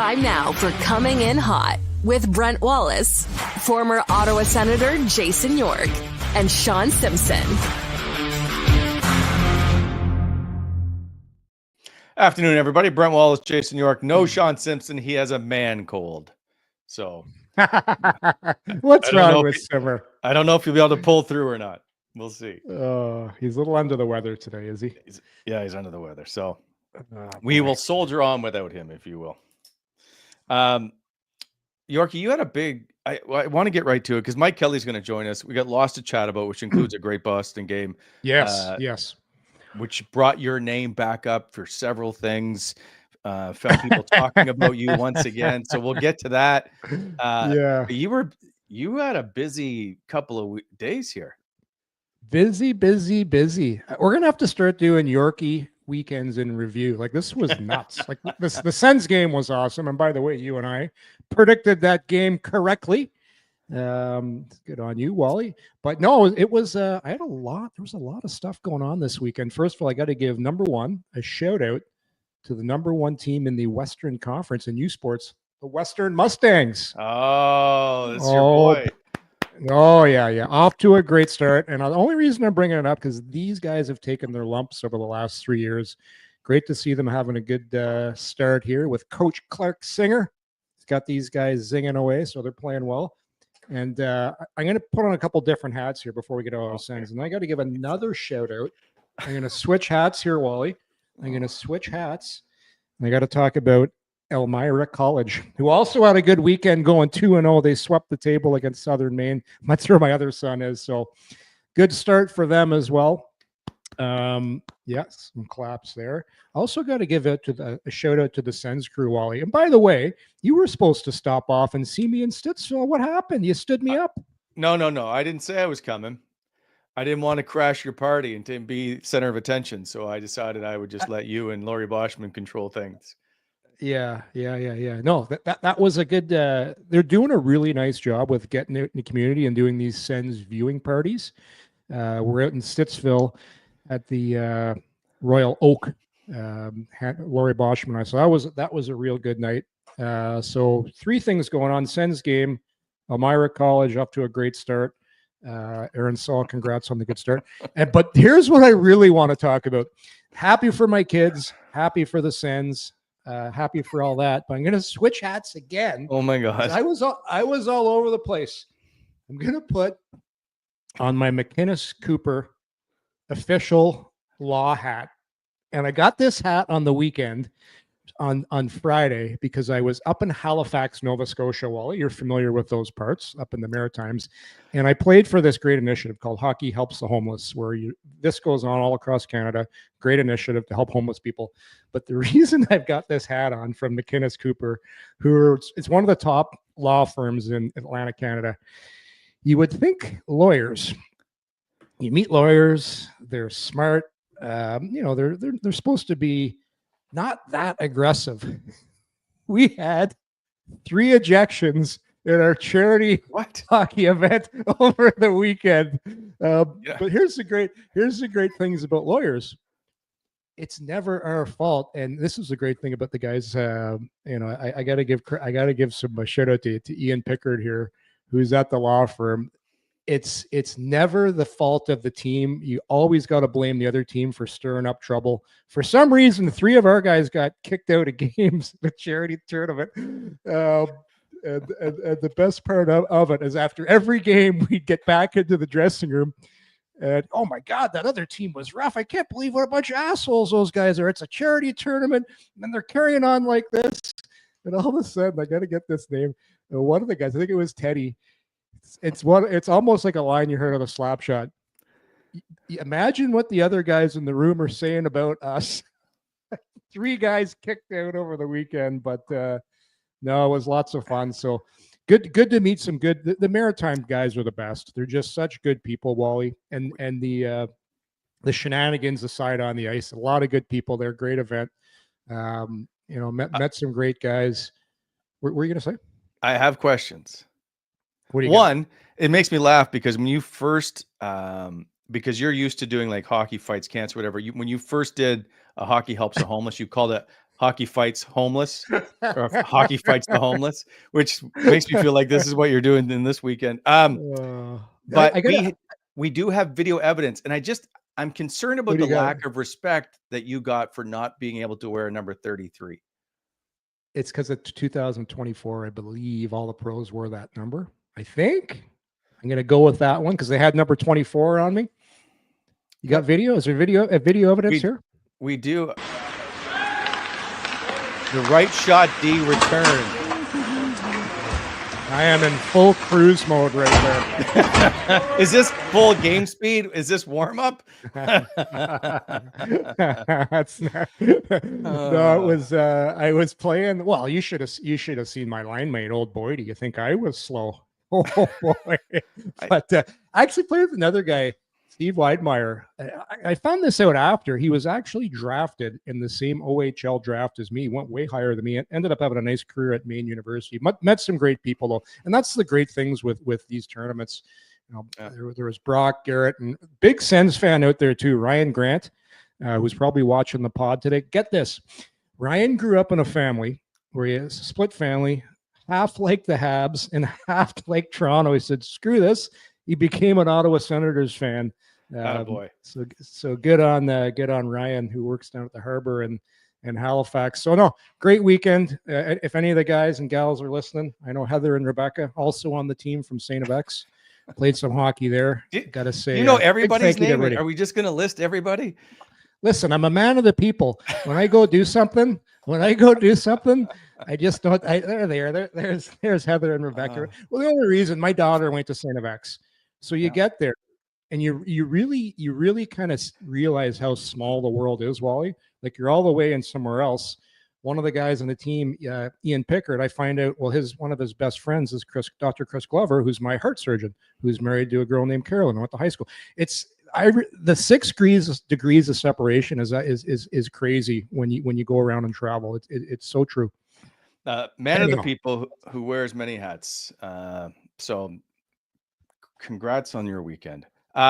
Time now for Coming In Hot with Brent Wallace, former Ottawa Senator Jason York, and Shawn Simpson. Afternoon, everybody. Brent Wallace, Jason York. No Shawn Simpson. He has a man cold. So what's wrong with Simmer? I don't know if he'll be able to pull through or not. We'll see. He's a little under the weather today, is he? He's under the weather. So we will soldier on without him, if you will. Yorkie, you had a big. I want to get right to it because Mike Kelly's going to join us. We got lots to chat about, which includes a great Boston game. Yes. Which brought your name back up for several things. Found people talking about you once again. So we'll get to that. You had a busy couple of days here. Busy. We're gonna have to start doing Yorkie weekends in review. Like, this was nuts. Like, the Sens game was awesome. And by the way, you and I predicted that game correctly. Good on you, Wally. But no, it was there was a lot of stuff going on this weekend. First of all, I got to give number one a shout out to the number one team in the Western Conference in U Sports, the Western Mustangs. Oh, that's your boy. Oh yeah. Off to a great start. And the only reason I'm bringing it up because these guys have taken their lumps over the last 3 years. Great to see them having a good start here with Coach Clark Singer. He's got these guys zinging away, so they're playing well. And I'm going to put on a couple different hats here before we get all our Sens. And I got to give another shout out. I'm going to switch hats here, Wally. I'm going to switch hats. And I got to talk about Elmira College, who also had a good weekend going 2-0. They swept the table against Southern Maine. That's where my other son is. So good start for them as well. Yes, some claps there. Also got to give it to a shout out to the Sens crew, Wally. And by the way, you were supposed to stop off and see me in Stittsville. What happened? You stood me up. No. I didn't say I was coming. I didn't want to crash your party and to be center of attention. So I decided I would just let you and Laurie Boschman control things. Yeah. No, that was a good. They're doing a really nice job with getting out in the community and doing these Sens viewing parties. We're out in Stittsville at the Royal Oak. Laurie Boschman and I. So that was a real good night. So 3 things going on. Sens game, Elmira College off to a great start. Aaron Saul, congrats on the good start. But here's what I really want to talk about. Happy for my kids. Happy for the Sens. Happy for all that. But I'm going to switch hats again. Oh my God! I was all over the place. I'm going to put on my McInnes Cooper official law hat. And I got this hat on the weekend on Friday because I was up in Halifax, Nova Scotia, Wally. You're familiar with those parts up in the Maritimes. And I played for this great initiative called Hockey Helps the Homeless, where this goes on all across Canada. Great initiative to help homeless people. But the reason I've got this hat on from McInnes Cooper, it's one of the top law firms in Atlantic Canada. You would think lawyers. You meet lawyers, they're smart. They're supposed to be not that aggressive. We had 3 ejections in our charity hockey event over the weekend. But here's the great things about lawyers. It's never our fault, and this is the great thing about the guys. I gotta give some shout out to Ian Pickard here, who's at the law firm. It's never the fault of the team. You always got to blame the other team for stirring up trouble. For some reason, 3 of our guys got kicked out of games, the charity tournament. And the best part of it is after every game, we'd get back into the dressing room and, oh my God, that other team was rough. I can't believe what a bunch of assholes those guys are. It's a charity tournament, and they're carrying on like this. And all of a sudden, I got to get this name. One of the guys, I think it was Teddy. It's almost like a line you heard on a slap shot. Imagine what the other guys in the room are saying about us. 3 guys kicked out over the weekend, but no, it was lots of fun. So good to meet some good. The Maritime guys are the best. They're just such good people, Wally, and the shenanigans aside on the ice, a lot of good people there. Great event. Met some great guys. What were you gonna say? I have questions. What do you One, it makes me laugh because when you first, because you're used to doing like hockey fights, cancer, whatever. When you first did a Hockey Helps the Homeless, you called it Hockey Fights Homeless or Hockey Fights the Homeless, which makes me feel like this is what you're doing in this weekend. But we do have video evidence, and I'm concerned about the lack of respect that you got for not being able to wear number 33. It's because of 2024, I believe all the pros wore that number. I think I'm going to go with that one because they had number 24 on me. You got video? Is there video evidence here? We do. The right shot D return. I am in full cruise mode right there. Is this full game speed? Is this warm up? That's not, no, it was I was playing. Well, you should have seen my line mate, old boy. Do you think I was slow? Oh boy. But I actually played with another guy, Steve Weidmeyer. I found this out after. He was actually drafted in the same OHL draft as me. He went way higher than me and ended up having a nice career at Maine University. Met some great people, though. And that's the great things with these tournaments. You know, there was Brock, Garrett, and big Sens fan out there, too, Ryan Grant, who's probably watching the pod today. Get this. Ryan grew up in a family where he has a split family, half like the Habs and half like Toronto. He said, screw this. He became an Ottawa Senators fan. Boy. So good on Ryan, who works down at the harbor and Halifax. So no, great weekend. If any of the guys and gals are listening, I know Heather and Rebecca also on the team from St. FX played some hockey there. Got to say, you know everybody's name. Are we just going to list everybody? Listen, I'm a man of the people. When I go do something, I just don't. There's Heather and Rebecca. Well, the only reason my daughter went to St. FX, so you get there. And you really kind of realize how small the world is, Wally. Like you're all the way in somewhere else. One of the guys on the team, Ian Pickard, I find out, well, one of his best friends is Dr. Chris Glover, who's my heart surgeon, who's married to a girl named Carolyn who went to high school. The 6 degrees of separation is crazy when you go around and travel. It's so true. Man of the people who wears many hats. So congrats on your weekend. We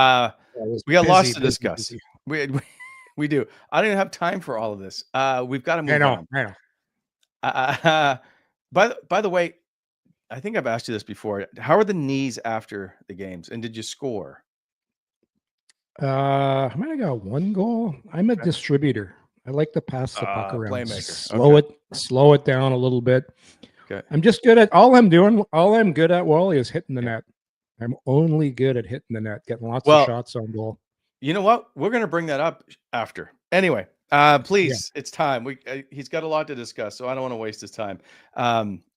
got lots to discuss. We do. I don't even have time for all of this. We've got to move on. I know. By the way, I think I've asked you this before. How are the knees after the games? And did you score? I might have got 1 goal. I'm a distributor. I like to pass the puck around. Playmaker. Slow it down a little bit. Okay. I'm just good at all I'm good at, Wally, is hitting the net. I'm only good at hitting the net, getting lots of shots on goal. You know what? We're going to bring that up after. Anyway, please, it's time. He's got a lot to discuss, so I don't want to waste his time.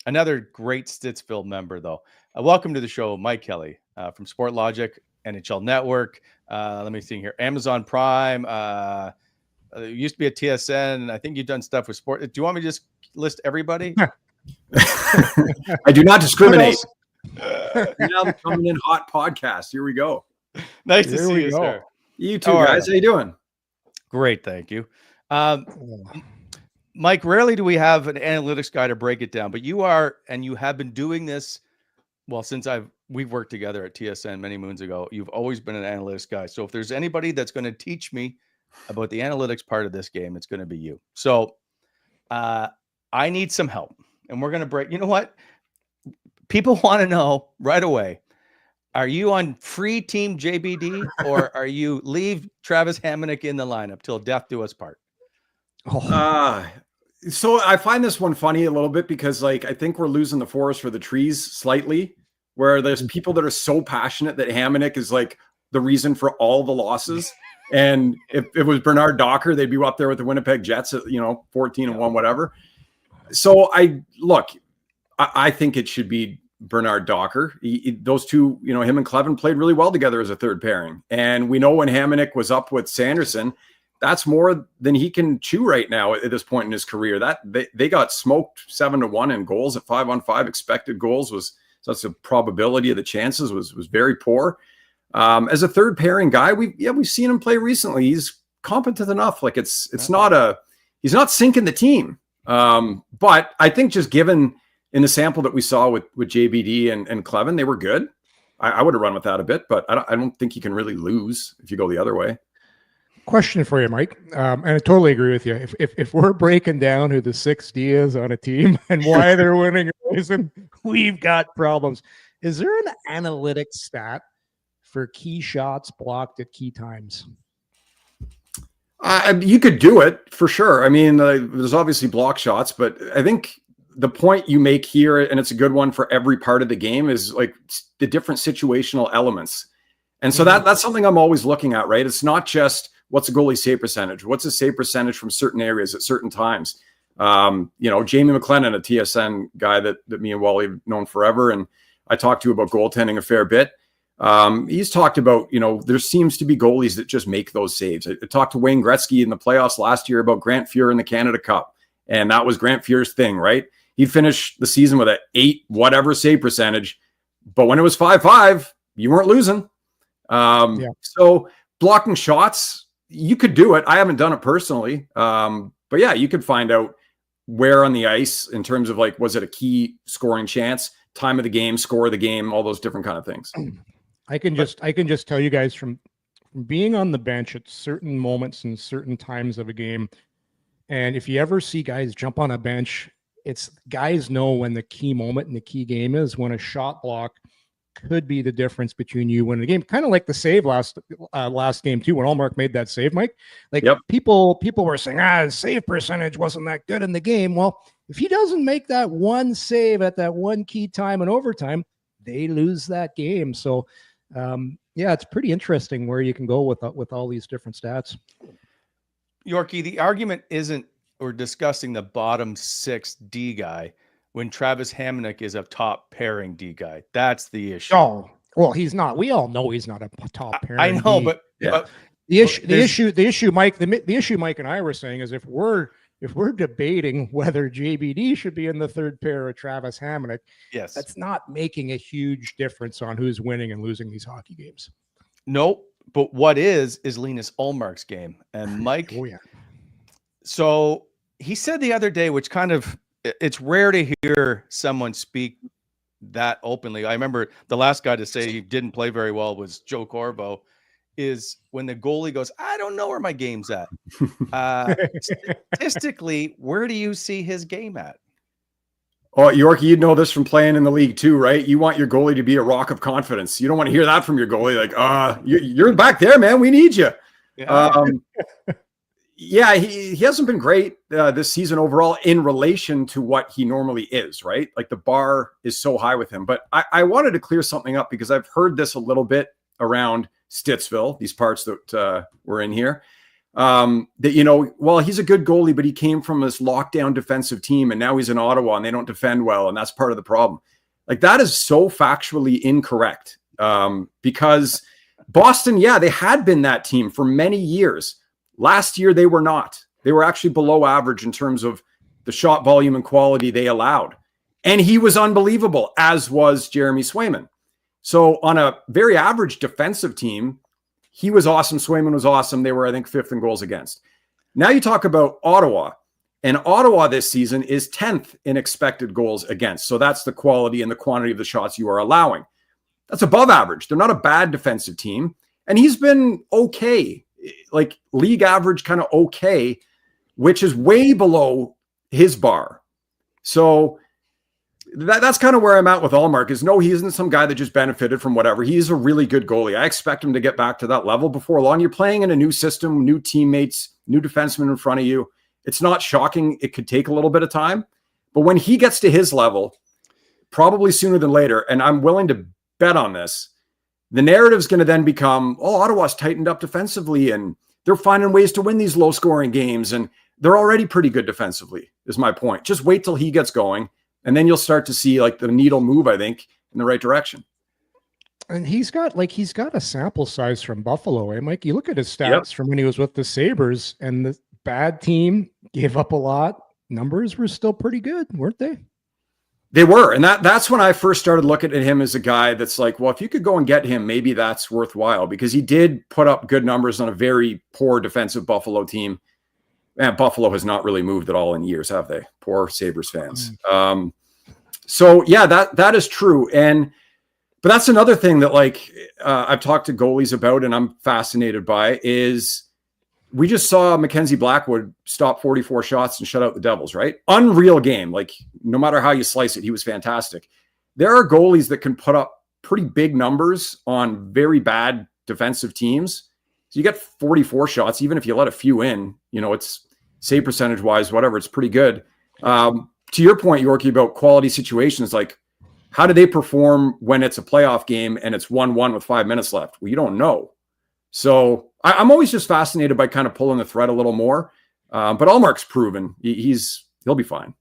Another great Stittsville member, though. Welcome to the show, Mike Kelly from Sport Logic, NHL Network. Let me see here. Amazon Prime. Used to be at TSN. I think you've done stuff with sport. Do you want me to just list everybody? I do not discriminate. Now the Coming In Hot podcast. Here we go. Nice to see you, sir. You too, guys. How you doing? Great, thank you. Mike, rarely do we have an analytics guy to break it down, but you are, and you have been doing this, well, since we've worked together at TSN many moons ago. You've always been an analytics guy. So if there's anybody that's going to teach me about the analytics part of this game, it's going to be you. So I need some help, and we're going to break. You know what? People want to know right away, are you on free team JBD or are you leave Travis Hamonic in the lineup till death do us part? So I find this one funny a little bit because I think we're losing the forest for the trees slightly, where there's people that are so passionate that Hamonic is like the reason for all the losses. And if it was Bernard Docker, they'd be up there with the Winnipeg Jets at, 14-1, whatever. So I think it should be Bernard Docker. Those two, him and Clevin played really well together as a third pairing. And we know when Hamonic was up with Sanderson, that's more than he can chew right now at this point in his career. That they got smoked 7-1 in goals at 5-on-5. Expected goals was such a probability of the chances was very poor. As a third pairing guy, we've seen him play recently. He's competent enough. He's not sinking the team. But I think just given in the sample that we saw with JBD and Clevin, they were good. I would have run with that a bit, but I don't think you can really lose if you go the other way. Question for you, Mike, and I totally agree with you. If we're breaking down who the 6D is on a team and why they're winning or losing, we've got problems. Is there an analytics stat for key shots blocked at key times? You could do it for sure. I mean, there's obviously block shots, but I think the point you make here, and it's a good one for every part of the game, is like the different situational elements. And so that's something I'm always looking at, right? It's not just what's a goalie save percentage, what's a save percentage from certain areas at certain times. Jamie McLennan, a TSN guy that me and Wally have known forever, and I talked to about goaltending a fair bit. He's talked about, there seems to be goalies that just make those saves. I talked to Wayne Gretzky in the playoffs last year about Grant Fuhr in the Canada Cup, and that was Grant Fuhr's thing, right? He'd finish the season with an 8 whatever save percentage, but when it was 5-5, you weren't losing. So blocking shots, you could do it. I haven't done it personally. But yeah, you could find out where on the ice in terms of like, was it a key scoring chance, time of the game, score of the game, all those different kind of things. I can just tell you guys from being on the bench at certain moments and certain times of a game. And if you ever see guys jump on a bench, it's guys know when the key moment in the key game is, when a shot block could be the difference between you winning the game. Kind of like the save last game too, when Ullmark made that save, Mike. Like people were saying, his save percentage wasn't that good in the game. Well, if he doesn't make that one save at that one key time in overtime, they lose that game. So it's pretty interesting where you can go with all these different stats. Yorkie, the argument isn't we're discussing the bottom 6 D guy when Travis Hamonic is a top pairing D guy. That's the issue. Oh, well, he's not. We all know he's not a top pairing. I know, D. but the issue, Mike and I were saying is if we're debating whether JBD should be in the third pair or Travis Hamonic, yes, that's not making a huge difference on who's winning and losing these hockey games. Nope. But what is Linus Ullmark's game? And Mike, oh yeah. So he said the other day, which kind of, it's rare to hear someone speak that openly. I remember the last guy to say he didn't play very well was Joe Corvo, is when the goalie goes, I don't know where my game's at. Statistically, where do you see his game at? Oh, Yorkie, you'd know this from playing in the league too, right? You want your goalie to be a rock of confidence. You don't want to hear that from your goalie. Like, you're back there, man. We need you. Yeah. He hasn't been great this season overall in relation to what he normally is, right? Like the bar is so high with him. But I wanted to clear something up because I've heard this a little bit around Stittsville, these parts that were in here. That, he's a good goalie, but he came from this lockdown defensive team and now he's in Ottawa and they don't defend well. And that's part of the problem. Like that is so factually incorrect because Boston, they had been that team for many years. Last year, they were not. They were actually below average in terms of the shot volume and quality they allowed. And he was unbelievable, as was Jeremy Swayman. So on a very average defensive team, he was awesome. Swayman was awesome. They were, I think, 5th in goals against. Now you talk about Ottawa. And Ottawa this season is 10th in expected goals against. So that's the quality and the quantity of the shots you are allowing. That's above average. They're not a bad defensive team. And he's been okay, like league average kind of okay, which is way below his bar. So that's kind of where I'm at with Ullmark is no, he isn't some guy that just benefited from whatever. He's a really good goalie. I expect him to get back to that level before long. You're playing in a new system, new teammates, new defensemen in front of you. It's not shocking. It could take a little bit of time, but when he gets to his level, probably sooner than later, and I'm willing to bet on this, the narrative is going to then become, Ottawa's tightened up defensively and they're finding ways to win these low scoring games. And they're already pretty good defensively is my point. Just wait till he gets going. And then you'll start to see like the needle move, I think, in the right direction. And he's got a sample size from Buffalo, eh, Mike? You look at his stats from when he was with the Sabres and the bad team gave up a lot. Numbers were still pretty good, weren't they? They were. And that's when I first started looking at him as a guy that's like, well, if you could go and get him, maybe that's worthwhile because he did put up good numbers on a very poor defensive Buffalo team. And Buffalo has not really moved at all in years, have they? Poor Sabres fans. So yeah, that is true. But that's another thing that like I've talked to goalies about and I'm fascinated by is we just saw Mackenzie Blackwood stop 44 shots and shut out the Devils, right? Unreal game. Like, no matter how you slice it, he was fantastic. There are goalies that can put up pretty big numbers on very bad defensive teams. So you get 44 shots, even if you let a few in, it's save percentage wise, whatever, it's pretty good. To your point, Yorkie, about quality situations, like how do they perform when it's a playoff game and it's 1-1 with 5 minutes left? Well, you don't know. So I'm always just fascinated by kind of pulling the thread a little more. But Ullmark's proven he'll be fine.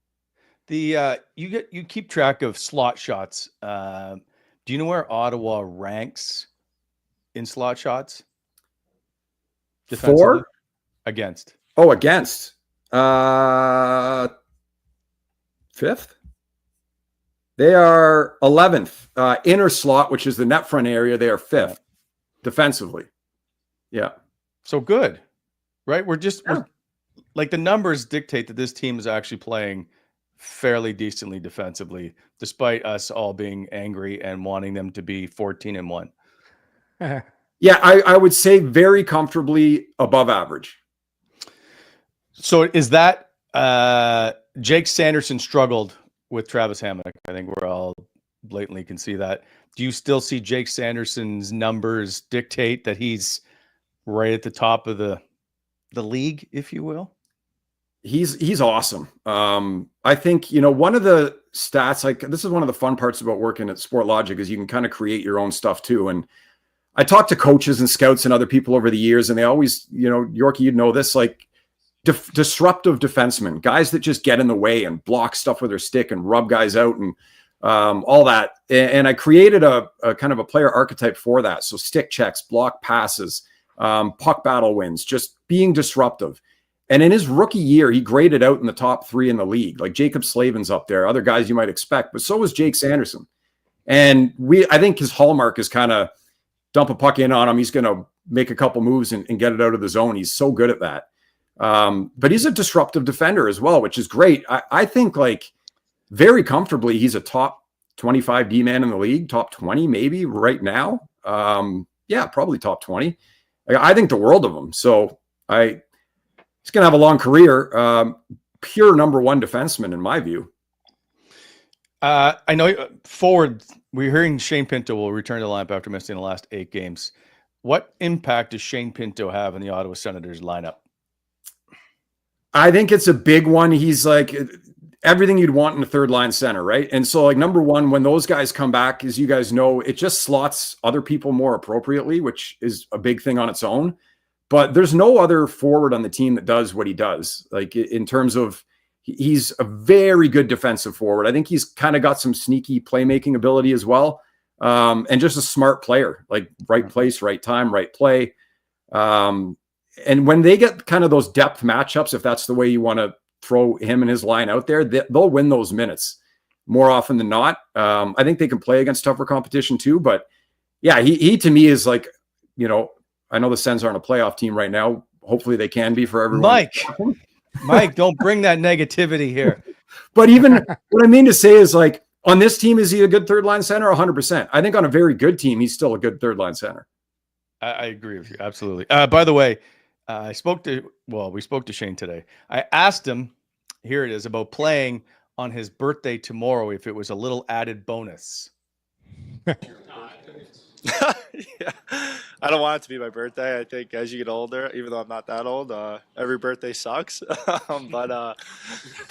You keep track of slot shots. Do you know where Ottawa ranks in slot shots? For? Against. Oh, against. 5th. They are 11th. Inner slot, which is the net front area, they are 5th defensively. Yeah. So good, right? We're like the numbers dictate that this team is actually playing fairly decently defensively, despite us all being angry and wanting them to be 14-1. Yeah, I would say very comfortably above average. So is that Jake Sanderson struggled with Travis Hamonic? I think we're all blatantly can see that. Do you still see Jake Sanderson's numbers dictate that he's right at the top of the league, if you will? He's awesome. I think, one of the stats, like this is one of the fun parts about working at Sport Logic is you can kind of create your own stuff too. And I talked to coaches and scouts and other people over the years, and they always, Yorkie, you'd know this, like disruptive defensemen, guys that just get in the way and block stuff with their stick and rub guys out and all that. And I created a kind of a player archetype for that. So stick checks, block passes, puck battle wins, just being disruptive. And in his rookie year, he graded out in the top 3 in the league. Like Jacob Slavin's up there, other guys you might expect, but so was Jake Sanderson. And I think his hallmark is kind of dump a puck in on him. He's going to make a couple moves and get it out of the zone. He's so good at that. But he's a disruptive defender as well, which is great. I think like very comfortably, he's a top 25 D man in the league, top 20 maybe right now. Yeah, probably top 20. I think the world of him. So he's going to have a long career. Pure number 1 defenseman in my view. I know forward, we're hearing Shane Pinto will return to the lineup after missing the last 8 games. What impact does Shane Pinto have in the Ottawa Senators lineup? I think it's a big one. He's like everything you'd want in a third line center, right? And so like number 1, when those guys come back, as you guys know, it just slots other people more appropriately, which is a big thing on its own. But there's no other forward on the team that does what he does. Like in terms of, he's a very good defensive forward. I think he's kind of got some sneaky playmaking ability as well. And just a smart player, like right place, right time, right play. And when they get kind of those depth matchups, if that's the way you want to throw him and his line out there, they'll win those minutes more often than not. I think they can play against tougher competition too. But yeah, he to me is like, I know the Sens aren't a playoff team right now. Hopefully they can be for everyone. Mike, don't bring that negativity here. But even what I mean to say is like on this team, is he a good third line center? 100%. I think on a very good team, he's still a good third line center. I agree with you. Absolutely. By the way, we spoke to Shane today. I asked him, here it is, about playing on his birthday tomorrow, if it was a little added bonus. Yeah, I don't want it to be my birthday. I think as you get older, even though I'm not that old, every birthday sucks. But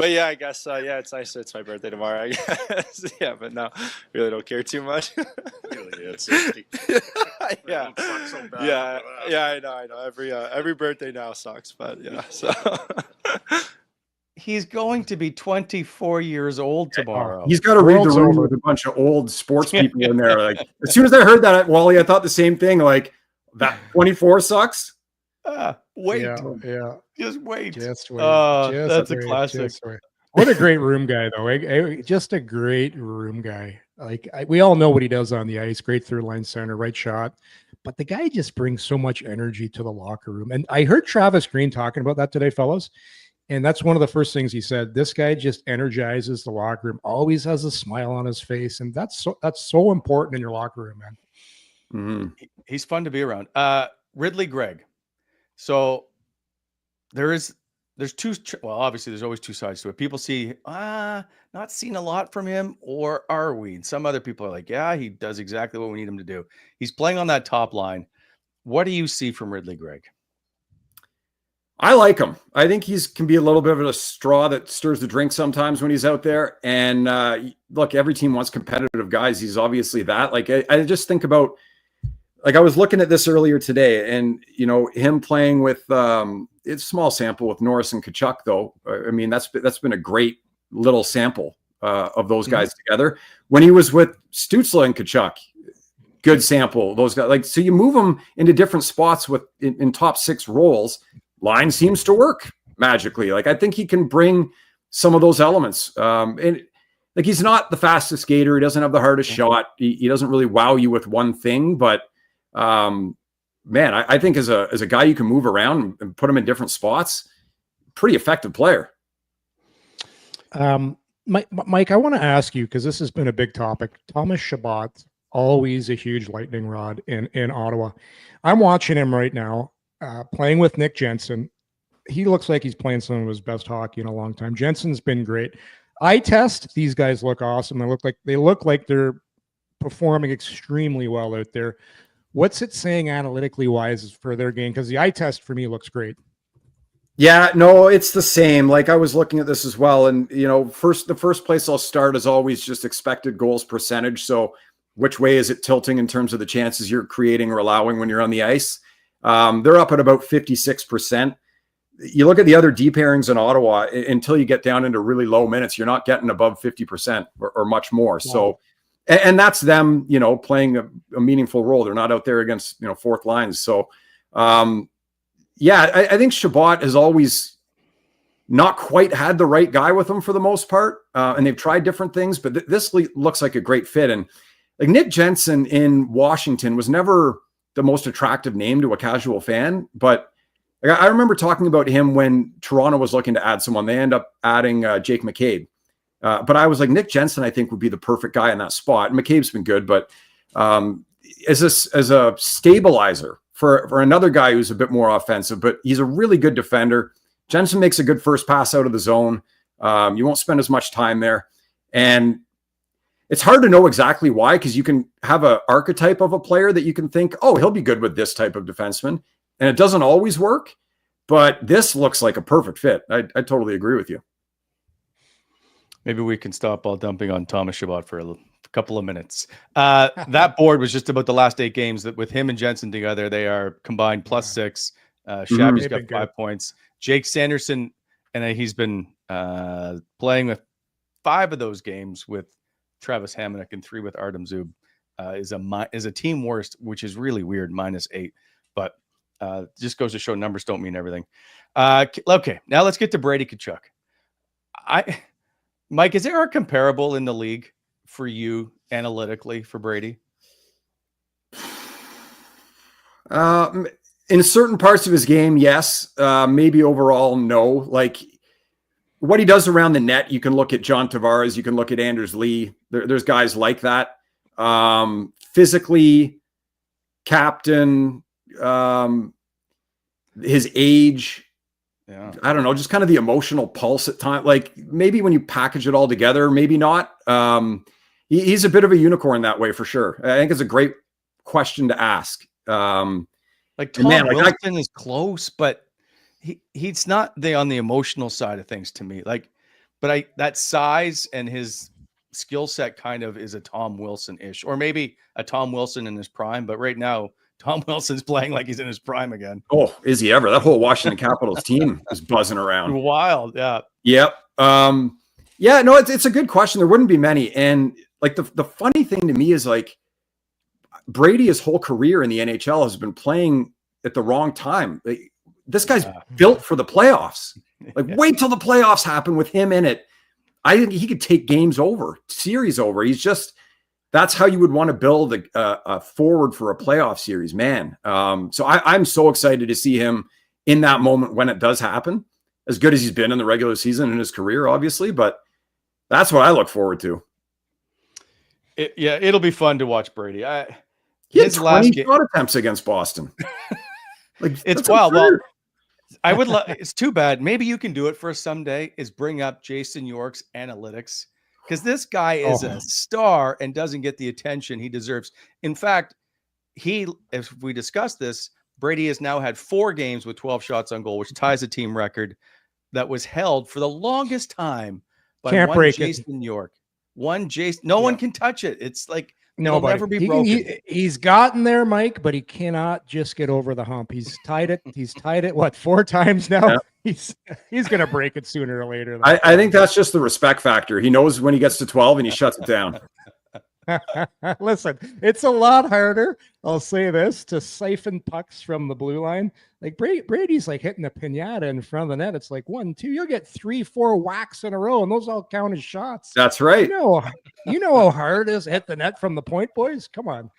yeah, I guess it's nice that it's my birthday tomorrow. I guess. Yeah, but no, really don't care too much. Really, it's 60. Yeah, So bad, yeah, I know. Every birthday now sucks, but yeah. So He's going to be 24 years old tomorrow. He's got to read the room with a bunch of old sports people in there. Like as soon as I heard that, Wally, I thought the same thing. Like that 24 sucks. Wait. Yeah. Just wait. Just wait. That's a classic. What a great room guy, though. Just a great room guy. Like we all know what he does on the ice. Great third line center, right shot. But the guy just brings so much energy to the locker room. And I heard Travis Green talking about that today, fellas. And that's one of the first things he said. This guy just energizes the locker room. Always has a smile on his face, and that's so important in your locker room, man. Mm-hmm. He's fun to be around. Ridley Gregg. So there's well, obviously there's always two sides to it. People see, not seen a lot from him, or are we? And some other people are like, yeah, he does exactly what we need him to do. He's playing on that top line. What do you see from Ridley Gregg? I like him. I think can be a little bit of a straw that stirs the drink sometimes when he's out there. And look, every team wants competitive guys. He's obviously that. Like, I just think about, like, I was looking at this earlier today, and him playing with it's a small sample with Norris and Tkachuk, though. I mean, that's been a great little sample of those guys together. When he was with Stützle and Tkachuk, good sample. Those guys, like, so you move them into different spots in top six roles. Line seems to work magically. Like, I think he can bring some of those elements. And like, he's not the fastest skater. He doesn't have the hardest shot. He doesn't really wow you with one thing, but man, I think as a guy you can move around and put him in different spots, pretty effective player. Mike, I want to ask you, because this has been a big topic. Thomas Chabot, always a huge lightning rod in Ottawa. I'm watching him right now, playing with Nick Jensen. He looks like he's playing some of his best hockey in a long time. Jensen's been great. Eye test, these guys look awesome. They look like they're performing extremely well out there. What's it saying analytically wise for their game? Because the eye test for me looks great. Yeah, no, it's the same. Like, I was looking at this as well. And, the first place I'll start is always just expected goals percentage. So which way is it tilting in terms of the chances you're creating or allowing when you're on the ice? They're up at about 56%. You look at the other D pairings in Ottawa, until you get down into really low minutes, you're not getting above 50% or much more. Wow. So, and that's them, playing a meaningful role. They're not out there against, fourth lines. So, yeah, I think Chabot has always not quite had the right guy with him for the most part. And they've tried different things, but this looks like a great fit. And like, Nick Jensen in Washington was never the most attractive name to a casual fan, but I remember talking about him when Toronto was looking to add someone. They end up adding Jake McCabe. But I was like, Nick Jensen, I think, would be the perfect guy in that spot. McCabe's been good, but as a stabilizer for another guy who's a bit more offensive, but he's a really good defender. Jensen makes a good first pass out of the zone. You won't spend as much time there. And it's hard to know exactly why, because you can have an archetype of a player that you can think, oh, he'll be good with this type of defenseman. And it doesn't always work, but this looks like a perfect fit. I totally agree with you. Maybe we can stop all dumping on Thomas Chabot for a couple of minutes. That board was just about the last 8 games that with him and Jensen together, they are combined +6. Shabby's got 5 points. Jake Sanderson, and he's been playing with 5 of those games with Travis Hamonic and 3 with Artem Zub, is a team worst, which is really weird, -8. But just goes to show numbers don't mean everything. Okay, now let's get to Brady Tkachuk. Mike, is there a comparable in the league for you analytically for Brady? In certain parts of his game, yes. Maybe overall, no. Like, what he does around the net, you can look at John Tavares, you can look at Anders Lee. There's guys like that. Physically, captain, his age, I don't know, just kind of the emotional pulse at times. Like, maybe when you package it all together, maybe not. He's a bit of a unicorn that way for sure. I think it's a great question to ask. Like, Tom Wilson is close, but he's not on the emotional side of things to me. Like, but that size and his skill set kind of is a Tom Wilson-ish, or maybe a Tom Wilson in his prime. But right now, Tom Wilson's playing like he's in his prime again. Oh, is he ever? That whole Washington Capitals team is buzzing around. Wild, yeah. Yep. Yeah, no, it's a good question. There wouldn't be many. And like, the funny thing to me is, like, Brady, his whole career in the NHL, has been playing at the wrong time. Like, this guy's built for the playoffs. Like, wait till the playoffs happen with him in it. I think he could take games over, series over. He's just, that's how you would want to build a forward for a playoff series, man. So I'm so excited to see him in that moment when it does happen, as good as he's been in the regular season in his career, obviously, but that's what I look forward to. It'll be fun to watch Brady. He had 20 shot attempts against Boston. Like, it's wild. Well, I would love. It's too bad. Maybe you can do it for us someday. Is bring up Jason York's analytics, because this guy is a star and doesn't get the attention he deserves. In fact, if we discuss this, Brady has now had 4 games with 12 shots on goal, which ties a team record that was held for the longest time by Can't one break Jason York. One Jason. No one can touch it. It's like it'll Nobody. never be broken. He's gotten there, Mike, but he cannot just get over the hump. He's tied it what 4 times now. Yeah. He's gonna break it sooner or later. I think that's just the respect factor. He knows when he gets to 12 and he shuts it down. Listen, it's a lot harder, I'll say this, to siphon pucks from the blue line. Like Brady's like hitting a pinata in front of the net. It's like 1, 2, you'll get 3, 4 whacks in a row, and those all count as shots. That's right. You know how hard it is to hit the net from the point, boys. Come on.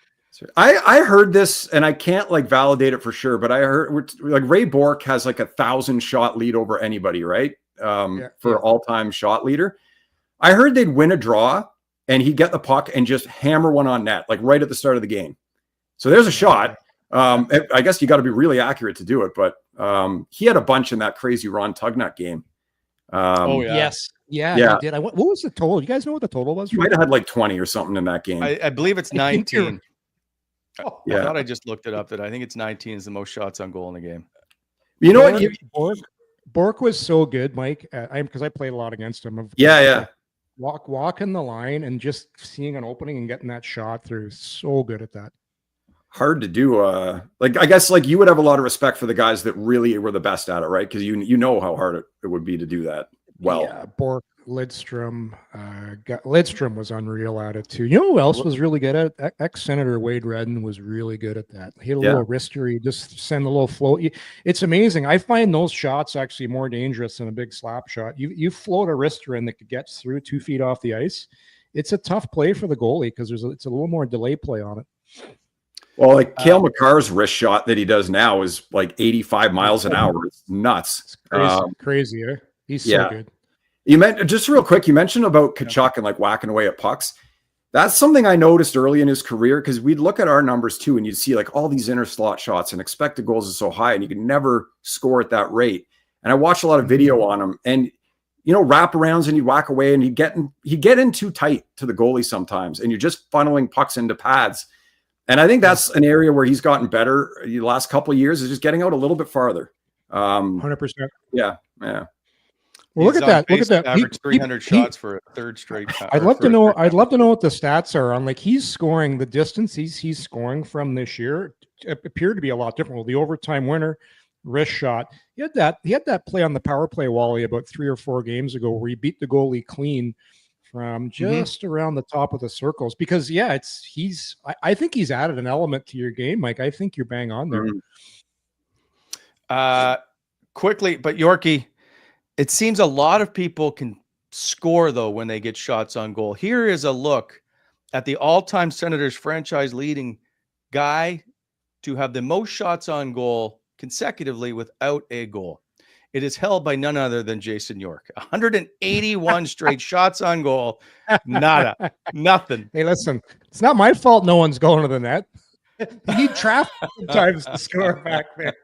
I heard this, and I can't like validate it for sure, but I heard like Ray Bourque has like 1,000 shot lead over anybody, right? For all-time shot leader. I heard they'd win a draw and he'd get the puck and just hammer one on net, like right at the start of the game. So there's a shot. I guess you got to be really accurate to do it, but he had a bunch in that crazy Ron Tugnut game. Yes. Yeah, he did. What was the total? You guys know what the total was? He might have had like 20 or something in that game. I believe it's 19. I Yeah. thought I just looked it up, that I think it's 19 is the most shots on goal in the game. You know what? Bourque was so good, Mike, because I played a lot against him. Yeah. Walking the line and just seeing an opening and getting that shot through. So good at that. Hard to do. Like I guess like you would have a lot of respect for the guys that really were the best at it, right? Because you know how hard it would be to do that well. Yeah, Bourque, Lidstrom. Lidstrom was unreal at it too. You know who else was really good at it? Ex-Senator Wade Redden was really good at that. He had a little wrister. You just send a little float. It's amazing. I find those shots actually more dangerous than a big slap shot. You float a wrister in that gets through 2 feet off the ice. It's a tough play for the goalie because it's a little more delay play on it. Well, like Cale Makar's wrist shot that he does now is like 85 miles an hour. It's nuts. It's crazy. Eh? He's so good. You meant just real quick. You mentioned about Tkachuk and like whacking away at pucks. That's something I noticed early in his career because we'd look at our numbers too, and you'd see like all these inner slot shots and expected goals is so high, and you could never score at that rate. And I watched a lot of video on him, and wraparounds, and he'd whack away, and he'd get in too tight to the goalie sometimes, and you're just funneling pucks into pads. And I think that's an area where he's gotten better the last couple of years, is just getting out a little bit farther. 100%. Yeah. Well, look at that. Average 300 shots for a third straight. I'd love to know what the stats are on. Like he's scoring the distance he's scoring from this year appeared to be a lot different. Well, the overtime winner, wrist shot. He had that play on the power play, Wally, about 3 or 4 games ago where he beat the goalie clean from just around the top of the circles. Because I think he's added an element to your game, Mike. I think you're bang on there. Quickly, but Yorkie, it seems a lot of people can score, though, when they get shots on goal. Here is a look at the all-time Senators franchise leading guy to have the most shots on goal consecutively without a goal. It is held by none other than Jason York. 181 straight shots on goal. Nada. Nothing. Hey, listen, it's not my fault no one's going to the net. You need traffic sometimes to score back there.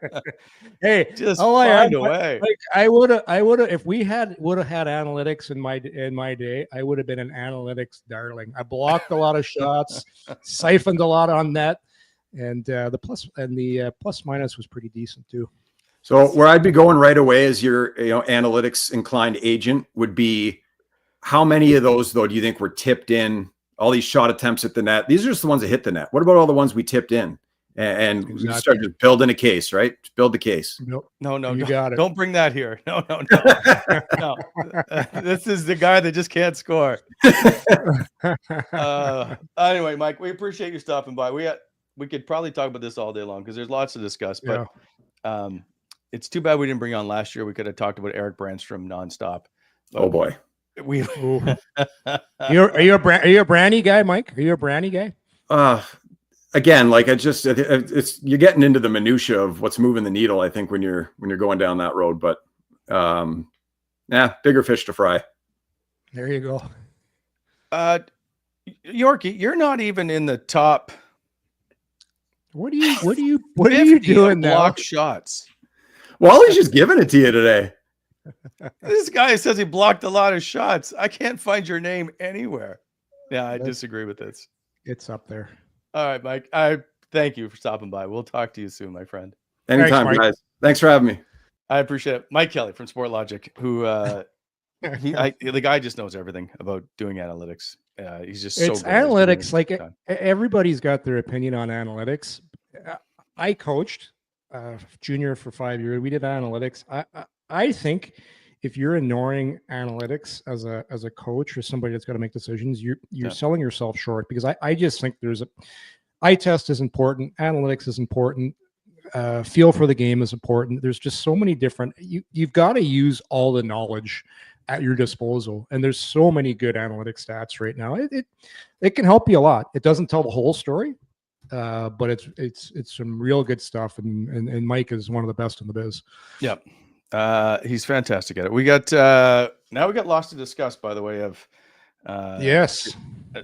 Hey, just find a way. Like I would have if we would have had analytics in my day, I would have been an analytics darling. I blocked a lot of shots, siphoned a lot on net, and the plus minus was pretty decent too. So where I'd be going right away as your analytics inclined agent would be, how many of those though do you think were tipped in? All these shot attempts at the net. These are just the ones that hit the net. What about all the ones we tipped in? And we start just building a case, right? Just build the case. No, you got it. Don't bring that here. No. No. This is the guy that just can't score. Anyway, Mike, we appreciate you stopping by. We could probably talk about this all day long because there's lots to discuss. But it's too bad we didn't bring on last year. We could have talked about Eric Brandstrom nonstop. But oh boy. Are you a Brandy guy, Mike? Are you a Brandy guy? Again, like it's you're getting into the minutia of what's moving the needle, I think, when you're going down that road. But bigger fish to fry. There you go. Yorkie, you're not even in the top. What are you doing now? Block shots. Wally's just giving it to you today. This guy says he blocked a lot of shots. I can't find your name anywhere. Yeah, I disagree with this. It's up there. All right, Mike. I thank you for stopping by. We'll talk to you soon, my friend. Anytime, Thanks, Mike. guys. Thanks for having me. I appreciate it. Mike Kelly from Sport Logic, who the guy just knows everything about doing analytics. He's just It's so good. analytics. Like everybody's got their opinion on analytics. I coached junior for 5 years. We did analytics. I think if you're ignoring analytics as a coach or somebody that's got to make decisions, you're selling yourself short, because I just think there's eye test is important. Analytics is important. Feel for the game is important. There's just so many different, you've got to use all the knowledge at your disposal. And there's so many good analytic stats right now. It can help you a lot. It doesn't tell the whole story, but it's some real good stuff. And Mike is one of the best in the biz. Yep. He's fantastic at it. We got now we got lots to discuss, by the way, of yes.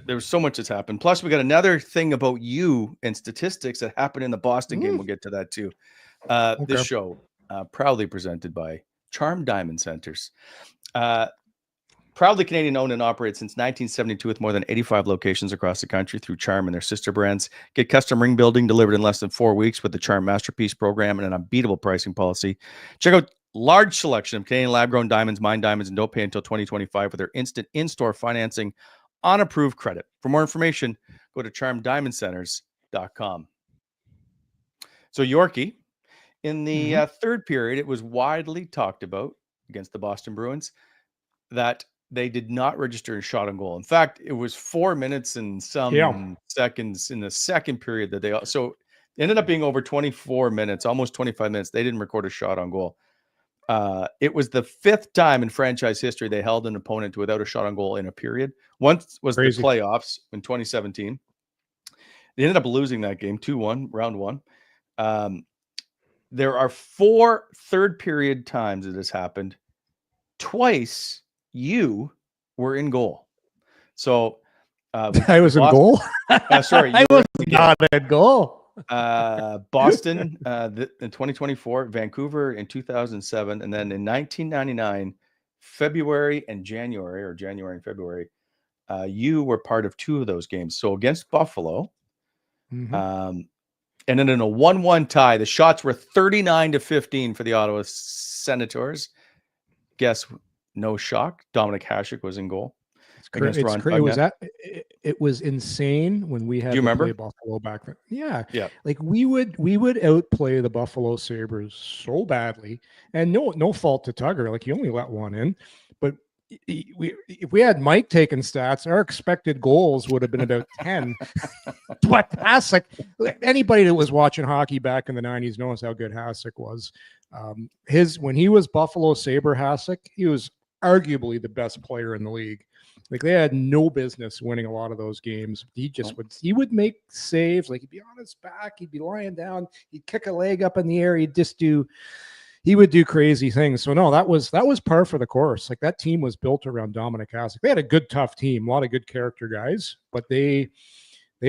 There was so much that's happened. Plus, we got another thing about you and statistics that happened in the Boston game. We'll get to that too. This show proudly presented by Charm Diamond Centers. Proudly Canadian owned and operated since 1972 with more than 85 locations across the country through Charm and their sister brands. Get custom ring building delivered in less than 4 weeks with the Charm Masterpiece program and an unbeatable pricing policy. Check out large selection of Canadian lab-grown diamonds, mine diamonds, and don't pay until 2025 with their instant in-store financing on approved credit. For more information, go to charmdiamondcenters.com. So Yorkie, in the third period, it was widely talked about against the Boston Bruins that they did not register a shot on goal. In fact, it was 4 minutes and some seconds in the second period that it ended up being over 24 minutes, almost 25 minutes. They didn't record a shot on goal. It was the fifth time in franchise history they held an opponent without a shot on goal in a period. Once was the playoffs in 2017. They ended up losing that game 2-1, round one. There are 4 third period times it has happened. Twice you were in goal. So I was in goal. Sorry, I was not in goal. Boston in 2024, Vancouver in 2007, and then in 1999, February and February, you were part of 2 of those games. So against Buffalo, and then in a 1-1 tie, the shots were 39-15 for the Ottawa Senators. Guess, no shock, Dominic Hasek was in goal. It was insane when we had to play Buffalo back then. Yeah. Like we would outplay the Buffalo Sabres so badly, and no fault to Tugger. Like, you only let one in, but if we had Mike taking stats, our expected goals would have been about 10. But Hasek, anybody that was watching hockey back in the 90s knows how good Hasek was. When he was Buffalo Sabre Hasek, he was arguably the best player in the league. Like, they had no business winning a lot of those games. He would make saves. Like, he'd be on his back, he'd be lying down, he'd kick a leg up in the air, he would do crazy things. So no, that was par for the course. Like, that team was built around Dominic Hasek. They had a good, tough team, a lot of good character guys, but they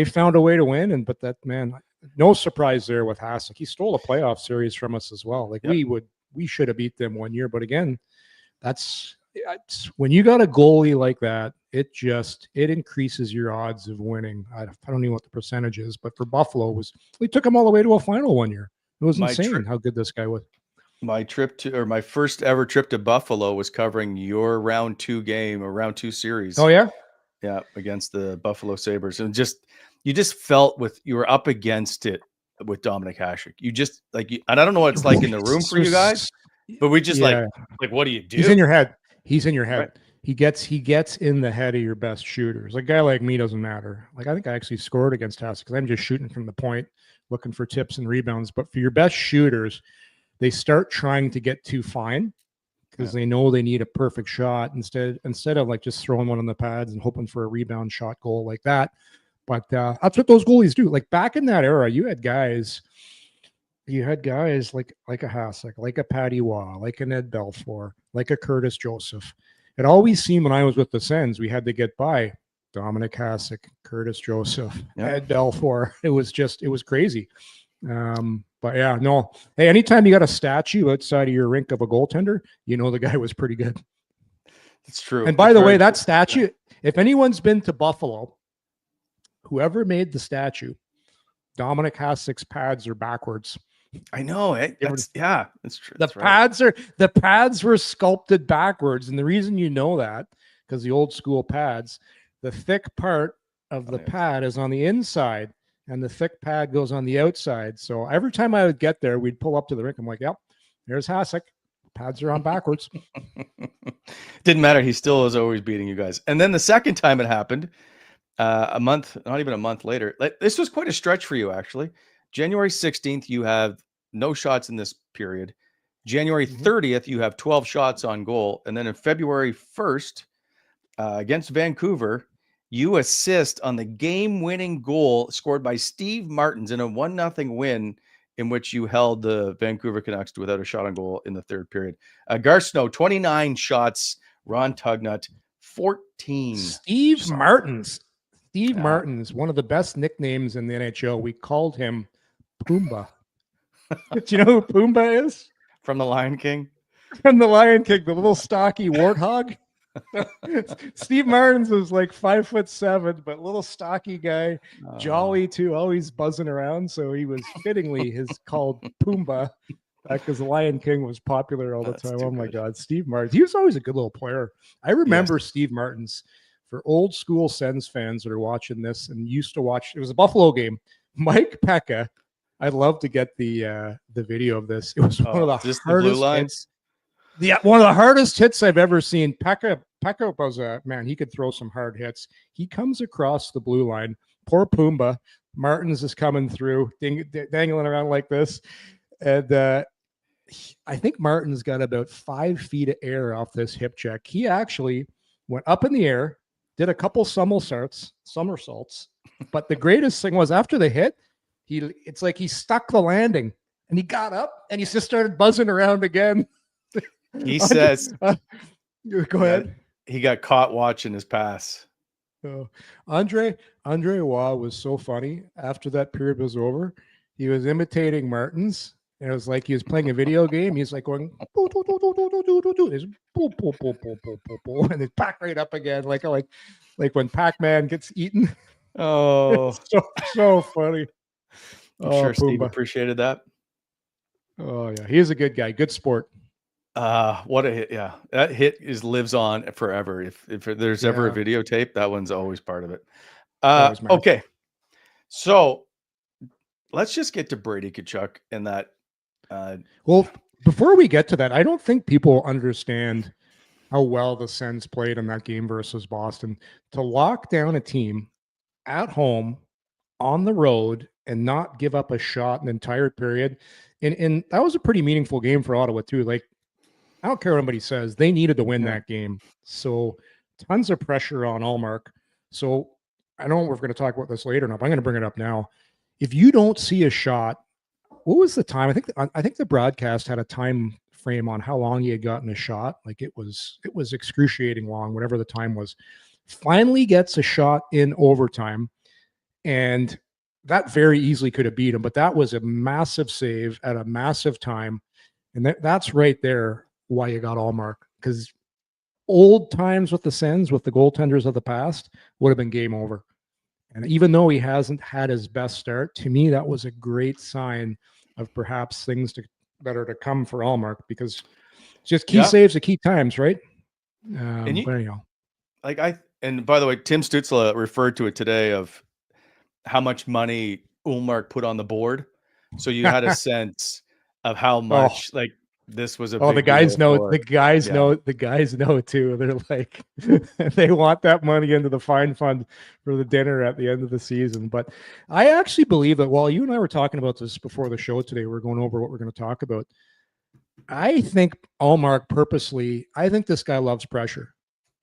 found a way to win. But that, man, no surprise there with Hasek. He stole a playoff series from us as well. Like, we should have beat them one year, but again, that's when you got a goalie like that, it increases your odds of winning. I don't know what the percentage is, but for Buffalo, we took them all the way to a final one year. It was insane how good this guy was. My first ever trip to Buffalo was covering your round 2 game or round 2 series. Oh yeah, yeah, against the Buffalo Sabres, and you just felt you were up against it with Dominic Hasek. You just and I don't know what it's like in the room for you guys, but we just like what do you do? He's in your head. Right. He gets in the head of your best shooters. A guy like me doesn't matter. Like, I think I actually scored against Hasek because I'm just shooting from the point, looking for tips and rebounds. But for your best shooters, they start trying to get too fine because they know they need a perfect shot instead of like just throwing one on the pads and hoping for a rebound shot goal like that. But that's what those goalies do. Like, back in that era, you had guys like a Hasek, like a Patty Waugh, like an Ed Belfour, like a Curtis Joseph. It always seemed when I was with the Sens, we had to get by Dominic Hasek, Curtis Joseph, Ed Belfour. It was crazy. But yeah, no. Hey, anytime you got a statue outside of your rink of a goaltender, you know the guy was pretty good. It's true. And by It's the very way, that true. statue, if anyone's been to Buffalo, whoever made the statue, Dominic Hasek's pads are backwards. I know it. That's true. The That's right. the pads were sculpted backwards. And the reason you know that, because the old school pads, the thick part of the pad is on the inside and the thick pad goes on the outside. So every time I would get there, we'd pull up to the rink. I'm like, yep, there's Hasek. Pads are on backwards. Didn't matter. He still was always beating you guys. And then the second time it happened, not even a month later, this was quite a stretch for you, actually. January 16th, you have no shots in this period. January 30th, you have 12 shots on goal. And then in February 1st, against Vancouver, you assist on the game-winning goal scored by Steve Martins in a 1-0 win in which you held the Vancouver Canucks to without a shot on goal in the third period. Gar Snow, 29 shots. Ron Tugnut, 14. Steve Martins. Steve Martins, one of the best nicknames in the NHL. We called him Pumbaa. Do you know who Pumbaa is? From the Lion King? From the Lion King, the little stocky warthog. Steve Martins was like 5'7", but little stocky guy, jolly too, always buzzing around. So he was fittingly called Pumbaa because the Lion King was popular all the time. Oh my God, Steve Martins. He was always a good little player. I remember Steve Martins. For old school Sens fans that are watching this and used to watch, it was a Buffalo game. Mike Pekka, I'd love to get the video of this. It was one of the hardest hits. Yeah, one of the hardest hits I've ever seen. Pekka was a man. He could throw some hard hits. He comes across the blue line. Poor Pumbaa. Martins is coming through, dangling around like this, and I think Martins got about 5 feet of air off this hip check. He actually went up in the air, did a couple somersaults, but the greatest thing was after the hit, it's like he stuck the landing and he got up and he just started buzzing around again. He says, go ahead. He got caught watching his pass. Andre Waugh was so funny. After that period was over, he was imitating Martins. And it was like he was playing a video game. He's like going, boo, boo, boo, boo, boo, boo, boo, boo. He's boo, boo, boo, boo, boo, boo, boo, and then back right up again, like when Pac-Man gets eaten. Oh, so funny. I'm sure Steve appreciated that. Oh yeah, he is a good guy. Good sport. What a hit! Yeah, that hit lives on forever. If there's ever a videotape, that one's always part of it. Okay, so let's just get to Brady Tkachuk and that. Well, before we get to that, I don't think people understand how well the Sens played in that game versus Boston. To lock down a team at home, on the road, and not give up a shot an entire period, and that was a pretty meaningful game for Ottawa too. Like, I don't care what anybody says, they needed to win that game. So tons of pressure on Ullmark. So I know we're going to talk about this later, but I'm going to bring it up now. If you don't see a shot, what was the time? I think the broadcast had a time frame on how long he had gotten a shot. Like it was excruciating long, whatever the time was. Finally gets a shot in overtime, and that very easily could have beat him. But that was a massive save at a massive time, and that's right there why you got Ullmark, because old times with the Sens, with the goaltenders of the past, would have been game over. And even though he hasn't had his best start, to me, that was a great sign of perhaps things better to come for Ullmark, because it's just key saves at key times, right? But anyhow. And by the way, Tim Stützle referred to it today of how much money Ullmark put on the board. So you had a sense of how much this was a big the guys know know the guys know too. They're like they want that money into the fine fund for the dinner at the end of the season. But I actually believe that while you and I were talking about this before the show today, we're going over what we're going to talk about. I think Ullmark purposely, I think this guy loves pressure.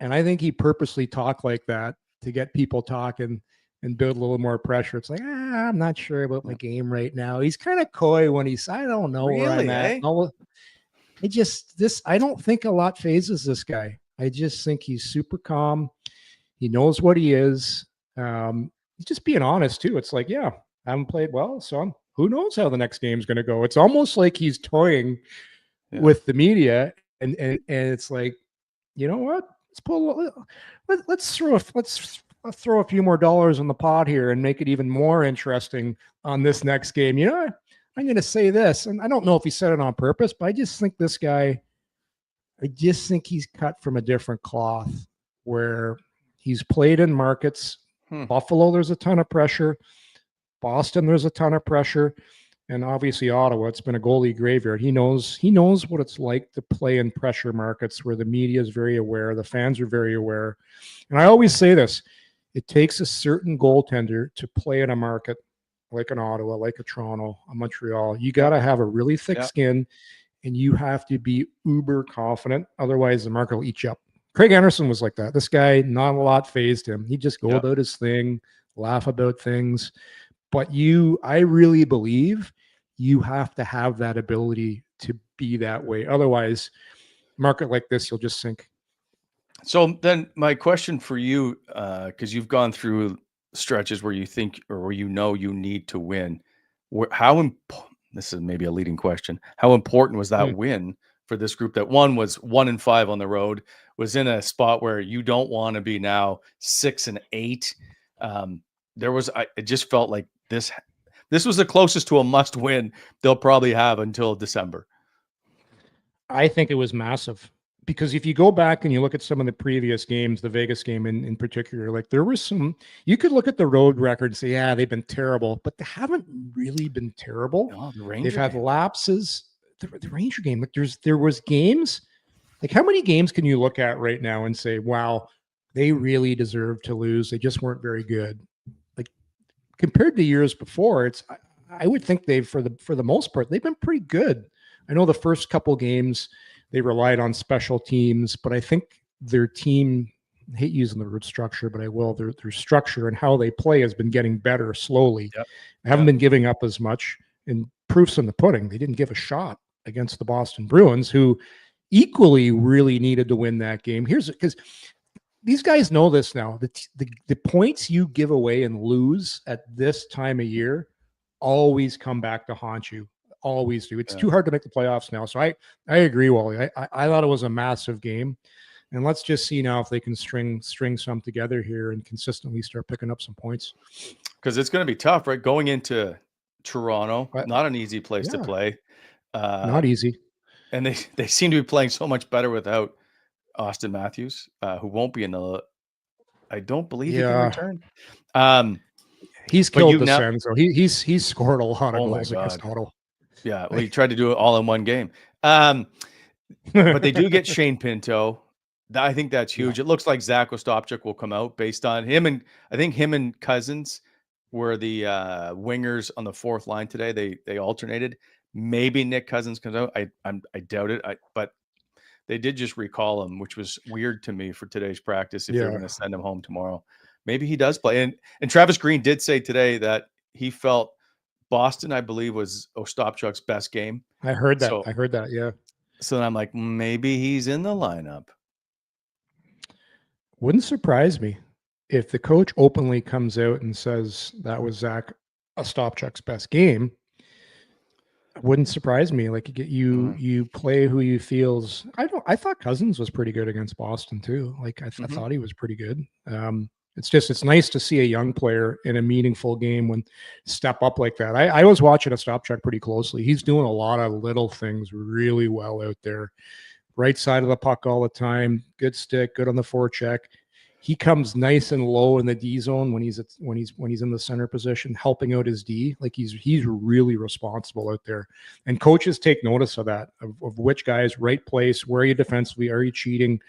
And I think he purposely talked like that to get people talking and build a little more pressure. It's like, I'm not sure about my game right now. He's kind of coy when I don't know where I'm at. I don't think a lot phases this guy. I just think he's super calm. He knows what he is. He's just being honest too. It's like, I haven't played well, so who knows how the next game's going to go? It's almost like he's toying with the media, and it's like, you know what? Let's throw a few more dollars in the pot here and make it even more interesting on this next game. You know, I'm going to say this, and I don't know if he said it on purpose, but I just think this guy, I just think he's cut from a different cloth, where he's played in markets. Buffalo, there's a ton of pressure. Boston, there's a ton of pressure. And obviously Ottawa, it's been a goalie graveyard. He knows what it's like to play in pressure markets where the media is very aware, the fans are very aware. And I always say this, it takes a certain goaltender to play in a market like an Ottawa, like a Toronto, a Montreal. You got to have a really thick skin, and you have to be uber confident. Otherwise, the market will eat you up. Craig Anderson was like that. This guy, not a lot fazed him. He'd just go about his thing, laugh about things. But I really believe you have to have that ability to be that way. Otherwise, market like this, you'll just sink. So then my question for you, because you've gone through stretches where you think, or where you know you need to win, this is maybe a leading question, how important was that win for this group that was 1-5 on the road, was in a spot where you don't want to be now 6-8? It just felt like this was the closest to a must win they'll probably have until December. I think it was massive, because if you go back and you look at some of the previous games, the Vegas game in particular, like there was you could look at the road record and say, yeah, they've been terrible, but they haven't really been terrible. No, they've had lapses. The Ranger game, like there was games, like how many games can you look at right now and say, wow, they really deserve to lose. They just weren't very good. Compared to years before, I would think for the most part, they've been pretty good. I know the first couple games they relied on special teams, but I think their team, I hate using the word structure, but I will, their structure and how they play has been getting better slowly. They haven't been giving up as much, and proofs in the pudding. They didn't give a shot against the Boston Bruins, who equally really needed to win that game. Because these guys know this now. The points you give away and lose at this time of year always come back to haunt you. Always do. It's too hard to make the playoffs now. So I agree, Wally. I thought it was a massive game. And let's just see now if they can string some together here and consistently start picking up some points. Because it's going to be tough, right? Going into Toronto, not an easy place to play. Not easy. And they seem to be playing so much better without Austin Matthews, who won't be in the. I don't believe he can return. He's killed the Sens, so he's scored a lot of goals against Ottawa. Yeah, well, he tried to do it all in one game. But they do get Shane Pinto. I think that's huge. It looks like Zach Ostapchuk will come out based on him, and I think him and Cousins were the wingers on the fourth line today. They alternated. Maybe Nick Cousins comes out. I doubt it. But they did just recall him, which was weird to me for today's practice. If they're going to send him home tomorrow, maybe he does play. And Travis Green did say today that he felt Boston, I believe, was Ostapchuk's best game. I heard that. Yeah. So then I'm like, maybe he's in the lineup. Wouldn't surprise me if the coach openly comes out and says that was Zach Ostapchuk's best game. Wouldn't surprise me. Like you play who you feels. I thought Cousins was pretty good against Boston too. Like I thought he was pretty good. It's nice to see a young player in a meaningful game when step up like that. I was watching Ostapchuk pretty closely. He's doing a lot of little things really well out there. Right side of the puck all the time. Good stick, good on the forecheck. He comes nice and low in the D zone when he's in the center position, helping out his D. Like he's really responsible out there. And coaches take notice of that, of which guys, right place, where are you defensively, are you cheating?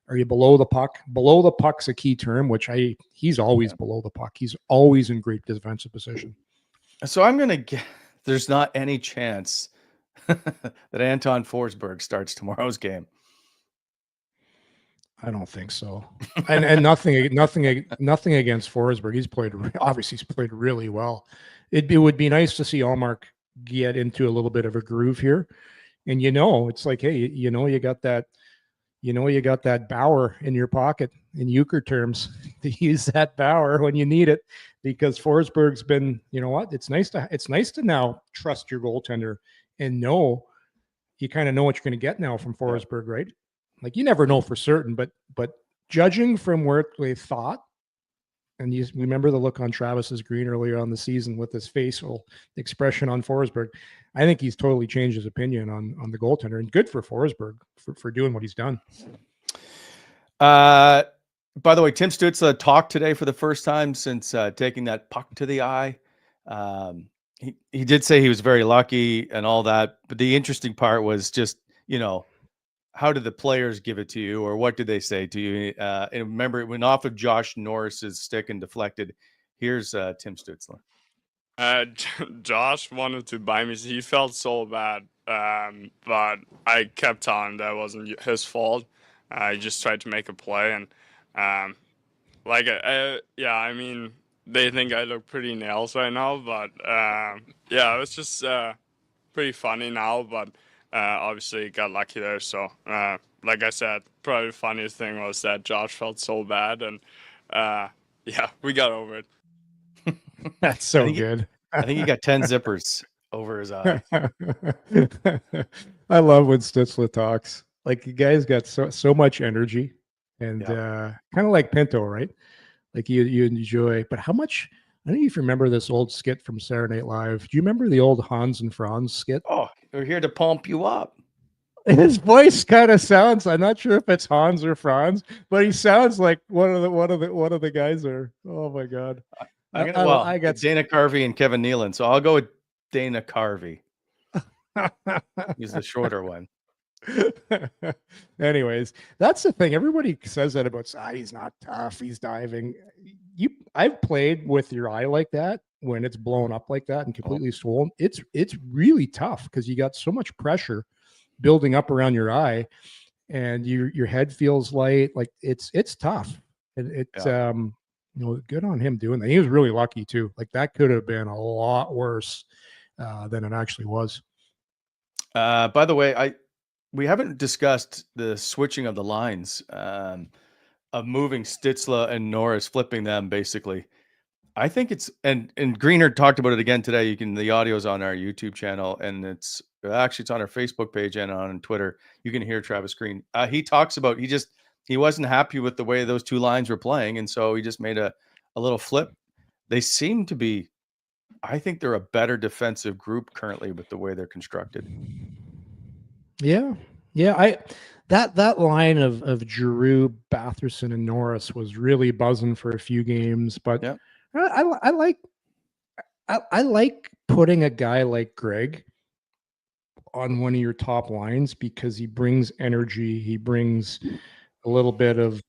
Are you below the puck? Below the puck's a key term, which he's always below the puck. He's always in great defensive position. So I'm going to get, there's not any chance that Anton Forsberg starts tomorrow's game. I don't think so. And nothing against Forsberg. He's played really well. It would be nice to see Ullmark get into a little bit of a groove here. And it's like, hey, you got that Bauer in your pocket in euchre terms to use that Bauer when you need it. because Forsberg's been, you know what? It's nice to now trust your goaltender and know you kind of know what you're going to get now from Forsberg, right? Like you never know for certain, but judging from where they thought, and you remember the look on Travis's green earlier on the season with his facial expression on Forsberg. I think he's totally changed his opinion on the goaltender, and good for Forsberg for doing what he's done. By the way, Tim Stützle talked today for the first time since taking that puck to the eye. He did say he was very lucky and all that, but the interesting part was just, how did the players give it to you, or what did they say to you? And remember, it went off of Josh Norris's stick and deflected. Here's Tim Stützle. Josh wanted to buy me. He felt so bad, but I kept telling him that wasn't his fault. I just tried to make a play, and I mean, they think I look pretty nails right now, but it was just pretty funny now, but obviously got lucky there. So like I said, probably the funniest thing was that Josh felt so bad, and we got over it. That's so good. I think he got 10 zippers over his eye. I love when Stützle talks. Like, the guy's got so much energy, and kind of like Pinto, right? Like you enjoy, but how much? I don't know if you remember this old skit from Saturday Night Live. Do you remember the old Hans and Franz skit? Oh, we're here to pump you up. His voice kind of sounds. I'm not sure if it's Hans or Franz, but he sounds like one of the guys are. Oh my god! I got Dana Carvey and Kevin Nealon, so I'll go with Dana Carvey. He's the shorter one. Anyways, that's the thing. Everybody says that about he's not tough, he's diving. I've played with your eye like that when it's blown up like that and completely swollen. It's really tough because you got so much pressure building up around your eye, and your head feels light. Like it's tough. And it's good on him doing that. He was really lucky too. Like that could have been a lot worse than it actually was. By the way, we haven't discussed the switching of the lines, of moving Stützle and Norris, flipping them basically. I think it's and Greener talked about it again today. The audio's on our YouTube channel, and it's on our Facebook page and on Twitter. You can hear Travis Green. He talks about he wasn't happy with the way those two lines were playing, and so he just made a little flip. They seem to be. I think they're a better defensive group currently with the way they're constructed. Yeah. That line of Giroux, Batherson, and Norris was really buzzing for a few games, but I like putting a guy like Greg on one of your top lines because he brings energy. He brings a little bit of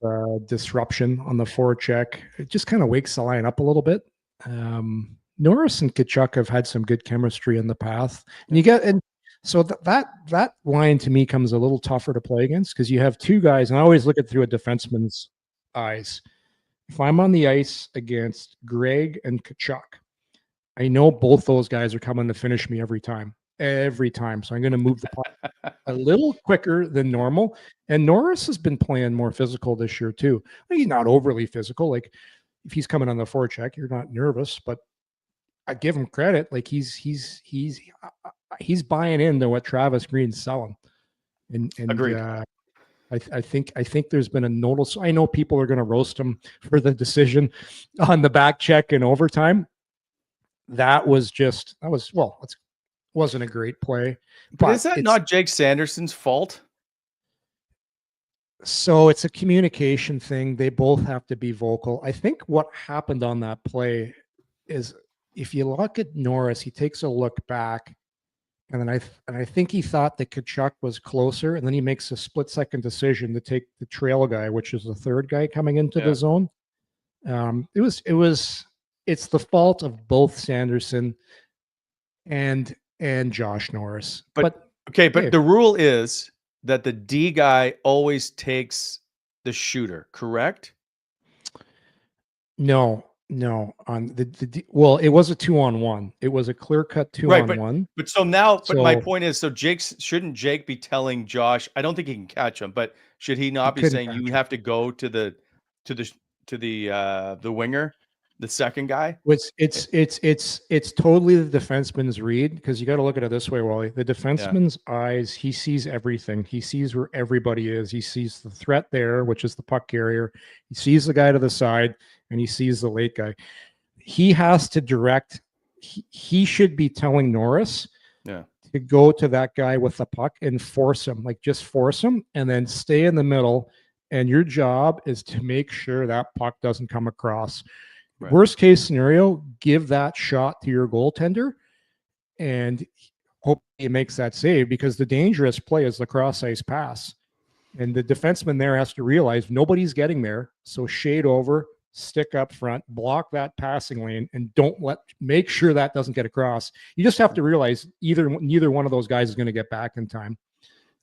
disruption on the forecheck. It just kind of wakes the line up a little bit. Norris and Tkachuk have had some good chemistry in the past, so that line to me comes a little tougher to play against because you have two guys, and I always look at it through a defenseman's eyes. If I'm on the ice against Greg and Tkachuk, I know both those guys are coming to finish me every time. So I'm going to move the puck a little quicker than normal. And Norris has been playing more physical this year too. He's not overly physical. Like if he's coming on the forecheck, you're not nervous, but I give him credit. Like he's buying into what Travis Green's selling, and agreed. I think there's been a notice. I know people are going to roast him for the decision on the back check in overtime. That wasn't a great play. But is that not Jake Sanderson's fault? So it's a communication thing. They both have to be vocal. I think what happened on that play is, if you look at Norris, he takes a look back, and then I think he thought that Tkachuk was closer, and then he makes a split-second decision to take the trail guy, which is the third guy coming into the zone. It's the fault of both Sanderson and Josh Norris. But the rule is that the D guy always takes the shooter, correct? No. On it was a 2-on-1. It was a clear-cut 2-on-1. But my point is, shouldn't Jake be telling Josh? I don't think he can catch him, but should he not be saying you have to go to the winger the second guy. It's totally the defenseman's read, because you got to look at it this way, Wally. The defenseman's eyes, he sees everything. He sees where everybody is. He sees the threat there, which is the puck carrier. He sees the guy to the side, and he sees the late guy. He has to direct. He should be telling Norris to go to that guy with the puck and force him, like just force him, and then stay in the middle. And your job is to make sure that puck doesn't come across. Right. Worst case scenario, give that shot to your goaltender and hope he makes that save, because the dangerous play is the cross ice pass. And the defenseman there has to realize nobody's getting there. So shade over, stick up front, block that passing lane, and make sure that doesn't get across. You just have to realize neither one of those guys is going to get back in time.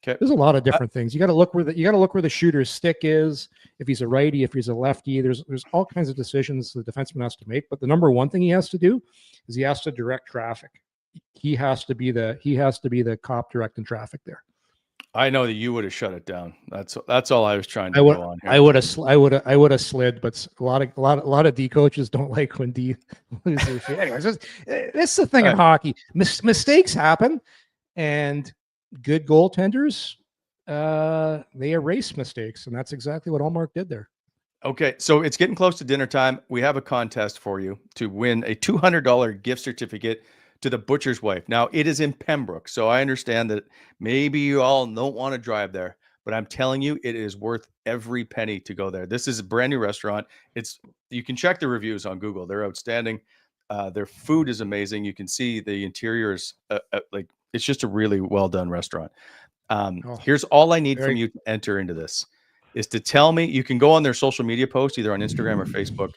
Okay. There's a lot of different things. You got to look where the shooter's stick is. If he's a righty, if he's a lefty, there's all kinds of decisions the defenseman has to make. But the number one thing he has to do is he has to direct traffic. He has to be the cop directing traffic there. I know that you would have shut it down. That's all I was trying to go on here. I would have slid, but a lot of D coaches don't like when D lose their shit. Anyways, this is the thing in hockey. Mistakes happen, and good goaltenders, they erase mistakes, and that's exactly what Ullmark did there. Okay, so it's getting close to dinner time. We have a contest for you to win a $200 gift certificate to the Butcher's Wife. Now, it is in Pembroke, so I understand that maybe you all don't want to drive there, but I'm telling you, it is worth every penny to go there. This is a brand new restaurant. You can check the reviews on Google. They're outstanding. Their food is amazing. You can see the interiors, it's just a really well done restaurant. Here's all I need from you to enter into this is to tell me. You can go on their social media post, either on Instagram or Facebook.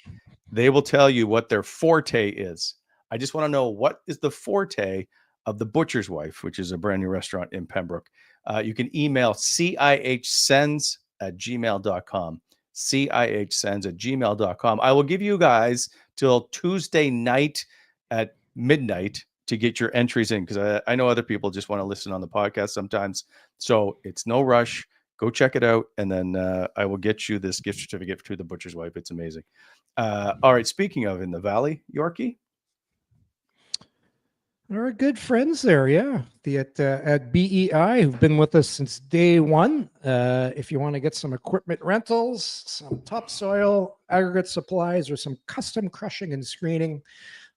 They will tell you what their forte is. I just want to know, what is the forte of the Butcher's Wife, which is a brand new restaurant in Pembroke. You can email cihsens@gmail.com. cihsens@gmail.com. I will give you guys till Tuesday night at midnight to get your entries in, because I know other people just want to listen on the podcast sometimes. So it's no rush. Go check it out, and then I will get you this gift certificate to the Butcher's Wife. It's amazing. All right, speaking of in the Valley, Yorkie? Our good friends there, at BEI, who've been with us since day one. If you want to get some equipment rentals, some topsoil, aggregate supplies, or some custom crushing and screening,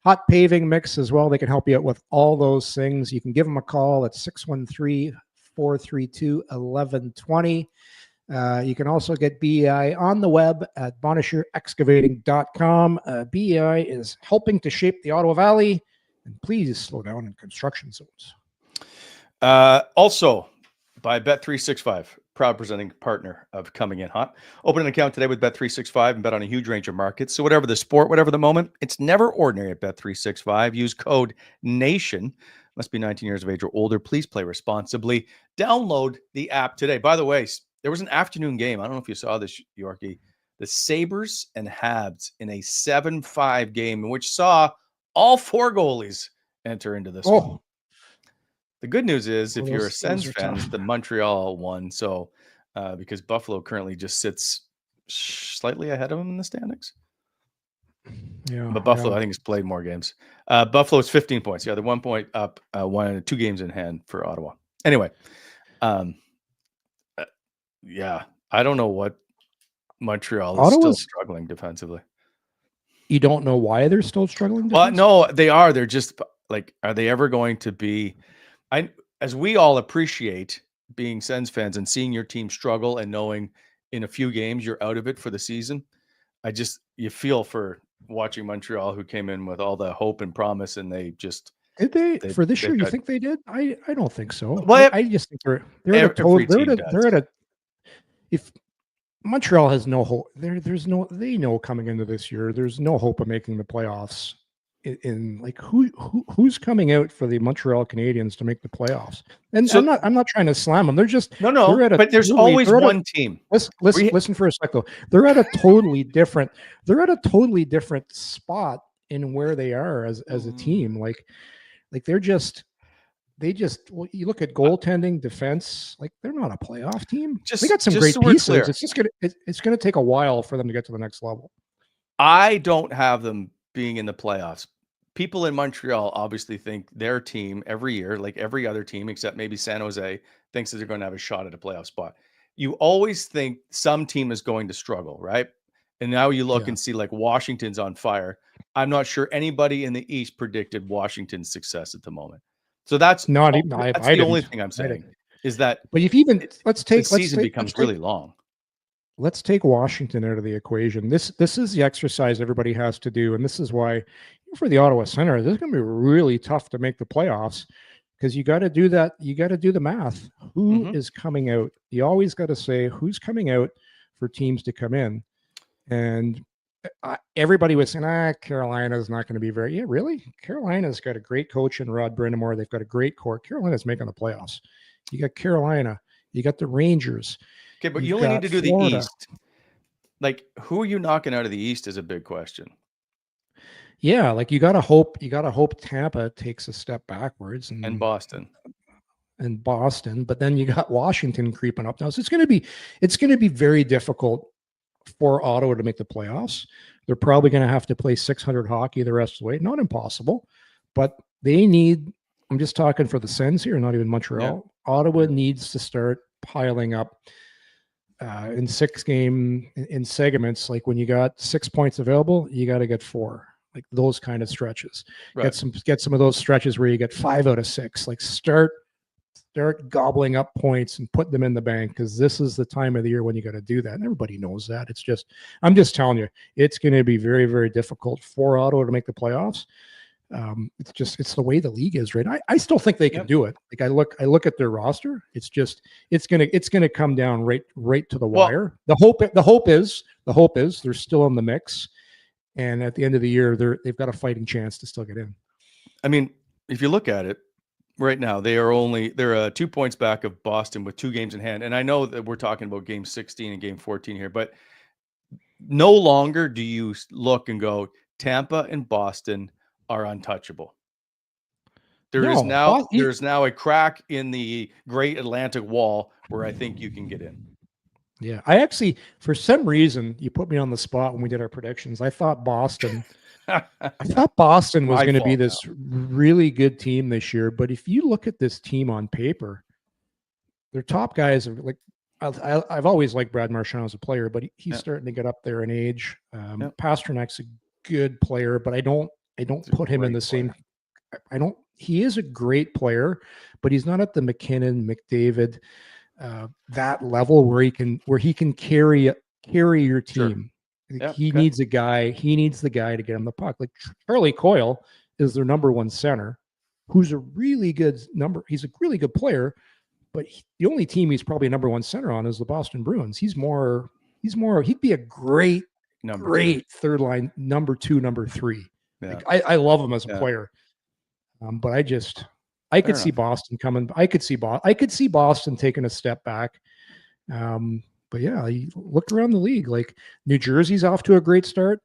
hot paving mix as well, they can help you out with all those things. You can give them a call at 613-432-1120. You can also get BEI on the web at bonasherexcavating.com. BEI is helping to shape the Ottawa Valley. And please slow down in construction zones. Also, by Bet365, proud presenting partner of Coming In Hot. Open an account today with Bet365 and bet on a huge range of markets. So whatever the sport, whatever the moment, it's never ordinary at Bet365. Use code NATION. Must be 19 years of age or older. Please play responsibly. Download the app today. By the way, there was an afternoon game. I don't know if you saw this, Yorkie. The Sabres and Habs in a 7-5 game, in which saw all four goalies enter into this one. The good news is, if you're a Sens fan, the Montreal won. So, because Buffalo currently just sits slightly ahead of them in the standings. Yeah, but Buffalo, I think, has played more games. Buffalo's 15 points. Yeah, they're 1 point up, 2 games in hand for Ottawa. Anyway, I don't know what Montreal is still struggling defensively. You don't know why they're still struggling? Well, no, they are. They're just like, are they ever going to be? As we all appreciate being Sens fans and seeing your team struggle and knowing in a few games you're out of it for the season, you feel for watching Montreal, who came in with all the hope and promise, and they just for this year. You think they did? I don't think so. Well, I just think they're at a if Montreal has no hope. They know coming into this year, there's no hope of making the playoffs. In like who's coming out for the Montreal Canadiens to make the playoffs? And so, I'm not trying to slam them. They're just but there's always one team. Listen for a sec though. They're at a totally different spot in where they are as a team. Like you look at goaltending, defense, like they're not a playoff team. They got some great pieces. It's gonna take a while for them to get to the next level. I don't have them being in the playoffs. People in Montreal obviously think their team every year, like every other team, except maybe San Jose, thinks that they're going to have a shot at a playoff spot. You always think some team is going to struggle, right? And now you look Yeah. and see like Washington's on fire. I'm not sure anybody in the East predicted Washington's success at the moment. So that's Not even I the only didn't. thing I'm I saying didn't. is that But if even the season becomes really long. Let's take Washington out of the equation. This is the exercise everybody has to do, and this is why for the Ottawa Center, this is going to be really tough to make the playoffs because you got to do that. You got to do the math. Who is coming out? You always got to say who's coming out for teams to come in, and everybody was saying, Carolina's not going to be very. Yeah, really? Carolina's got a great coach in Rod Brindamore. They've got a great core. Carolina's making the playoffs. You got Carolina. You got the Rangers. Okay, but You've you only need got to do Florida. the East. Like, who are you knocking out of the East is a big question. Yeah, like you gotta hope Tampa takes a step backwards And Boston. But then you got Washington creeping up now. So it's gonna be very difficult for Ottawa to make the playoffs. They're probably gonna have to play 600 hockey the rest of the way. Not impossible, but they need. I'm just talking for the Sens here, not even Montreal. Yeah. Ottawa needs to start piling up in in segments. Like when you got 6 points available, you got to get 4, like those kind of stretches. Right. Get some of those stretches where you get 5 out of 6. Like start gobbling up points and put them in the bank, because this is the time of the year when you got to do that. And everybody knows that. I'm just telling you, it's going to be very, very difficult for Ottawa to make the playoffs. It's the way the league is, right? I still think they can do it. Like I look at their roster. It's gonna come down right to the wire. The hope is they're still in the mix, and at the end of the year they've got a fighting chance to still get in. I mean, if you look at it right now, they're 2 points back of Boston with 2 games in hand. And I know that we're talking about game 16 and game 14 here, but no longer do you look and go, Tampa and Boston are untouchable. There's now a crack in the great Atlantic wall where I think you can get in. Yeah. I actually, for some reason, you put me on the spot when we did our predictions. I thought Boston was going to be this really good team this year. But if you look at this team on paper, their top guys are like, I've always liked Brad Marchand as a player, but he's starting to get up there in age. Pasternak's a good player, but I don't put him in the same. He is a great player, but he's not at the McKinnon, McDavid, that level where he can carry your team. Sure. He needs the guy to get him the puck. Like Charlie Coyle is their number 1 center, who's a really good he's a really good player, but the only team he's probably number 1 center on is the Boston Bruins. He'd be a great third line, number 2, number 3. Yeah. Like, I love him as a player. But I could see Boston coming. I could see Boston taking a step back. But yeah, you look around the league, like New Jersey's off to a great start.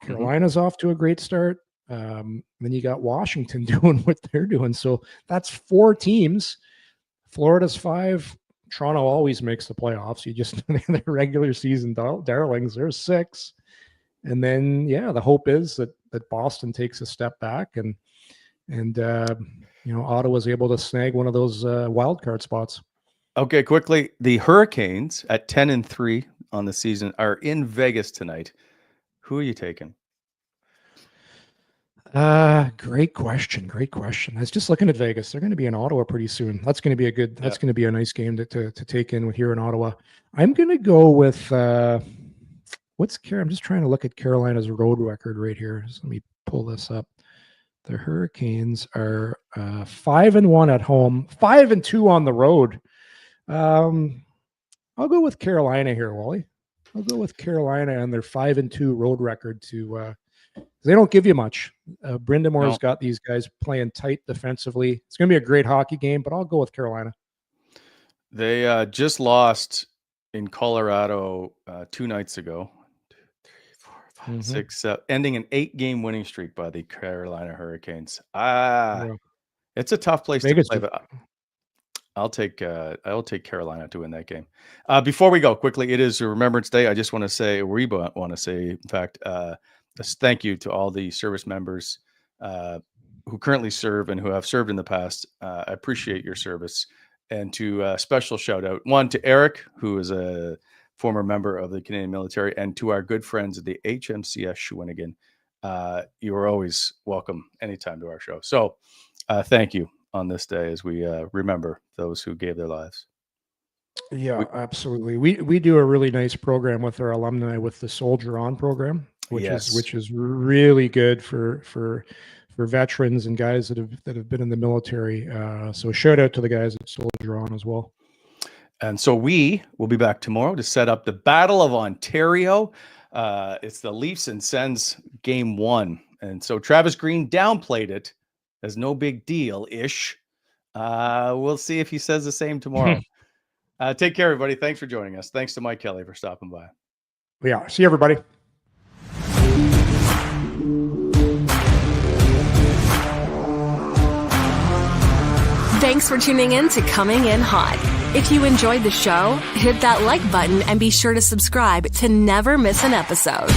Carolina's off to a great start. Then you got Washington doing what they're doing. So that's 4 teams. Florida's 5. Toronto always makes the playoffs. You just the regular season darlings. There's 6. And then the hope is that Boston takes a step back and Ottawa's able to snag one of those wild card spots. Okay, quickly, the Hurricanes at 10-3 on the season are in Vegas tonight. Who are you taking? Great question. I was just looking at Vegas. They're going to be in Ottawa pretty soon. That's going to be that's going to be a nice game to take in here in Ottawa. I'm going to go with I'm just trying to look at Carolina's road record right here. So let me pull this up. The Hurricanes are 5-1 at home, 5-2 on the road. I'll go with Carolina here, Wally. I'll go with Carolina and their 5-2 road record. They don't give you much. Brindamore's got these guys playing tight defensively. It's going to be a great hockey game, but I'll go with Carolina. They just lost in Colorado 2 nights ago. 6, 7, ending an 8-game winning streak by the Carolina Hurricanes. It's a tough place to play. But I'll take Carolina to win that game. Before we go, quickly, it is a Remembrance Day. I just want to say, we want to say, in fact, thank you to all the service members who currently serve and who have served in the past. I appreciate your service. And to special shout out, one to Eric, who is a former member of the Canadian military, and to our good friends at the HMCS Shawinigan. You are always welcome anytime to our show. So thank you on this day as we remember those who gave their lives. Yeah, absolutely. We do a really nice program with our alumni with the Soldier On program, which is really good for veterans and guys that have been in the military. So shout out to the guys at Soldier On as well. And so we will be back tomorrow to set up the Battle of Ontario. It's the Leafs and Sens game 1. And so Travis Green downplayed it as no big deal-ish. We'll see if he says the same tomorrow. Take care, everybody. Thanks for joining us. Thanks to Mike Kelly for stopping by. Yeah. See you, everybody. Thanks for tuning in to Coming In Hot. If you enjoyed the show, hit that like button and be sure to subscribe to never miss an episode.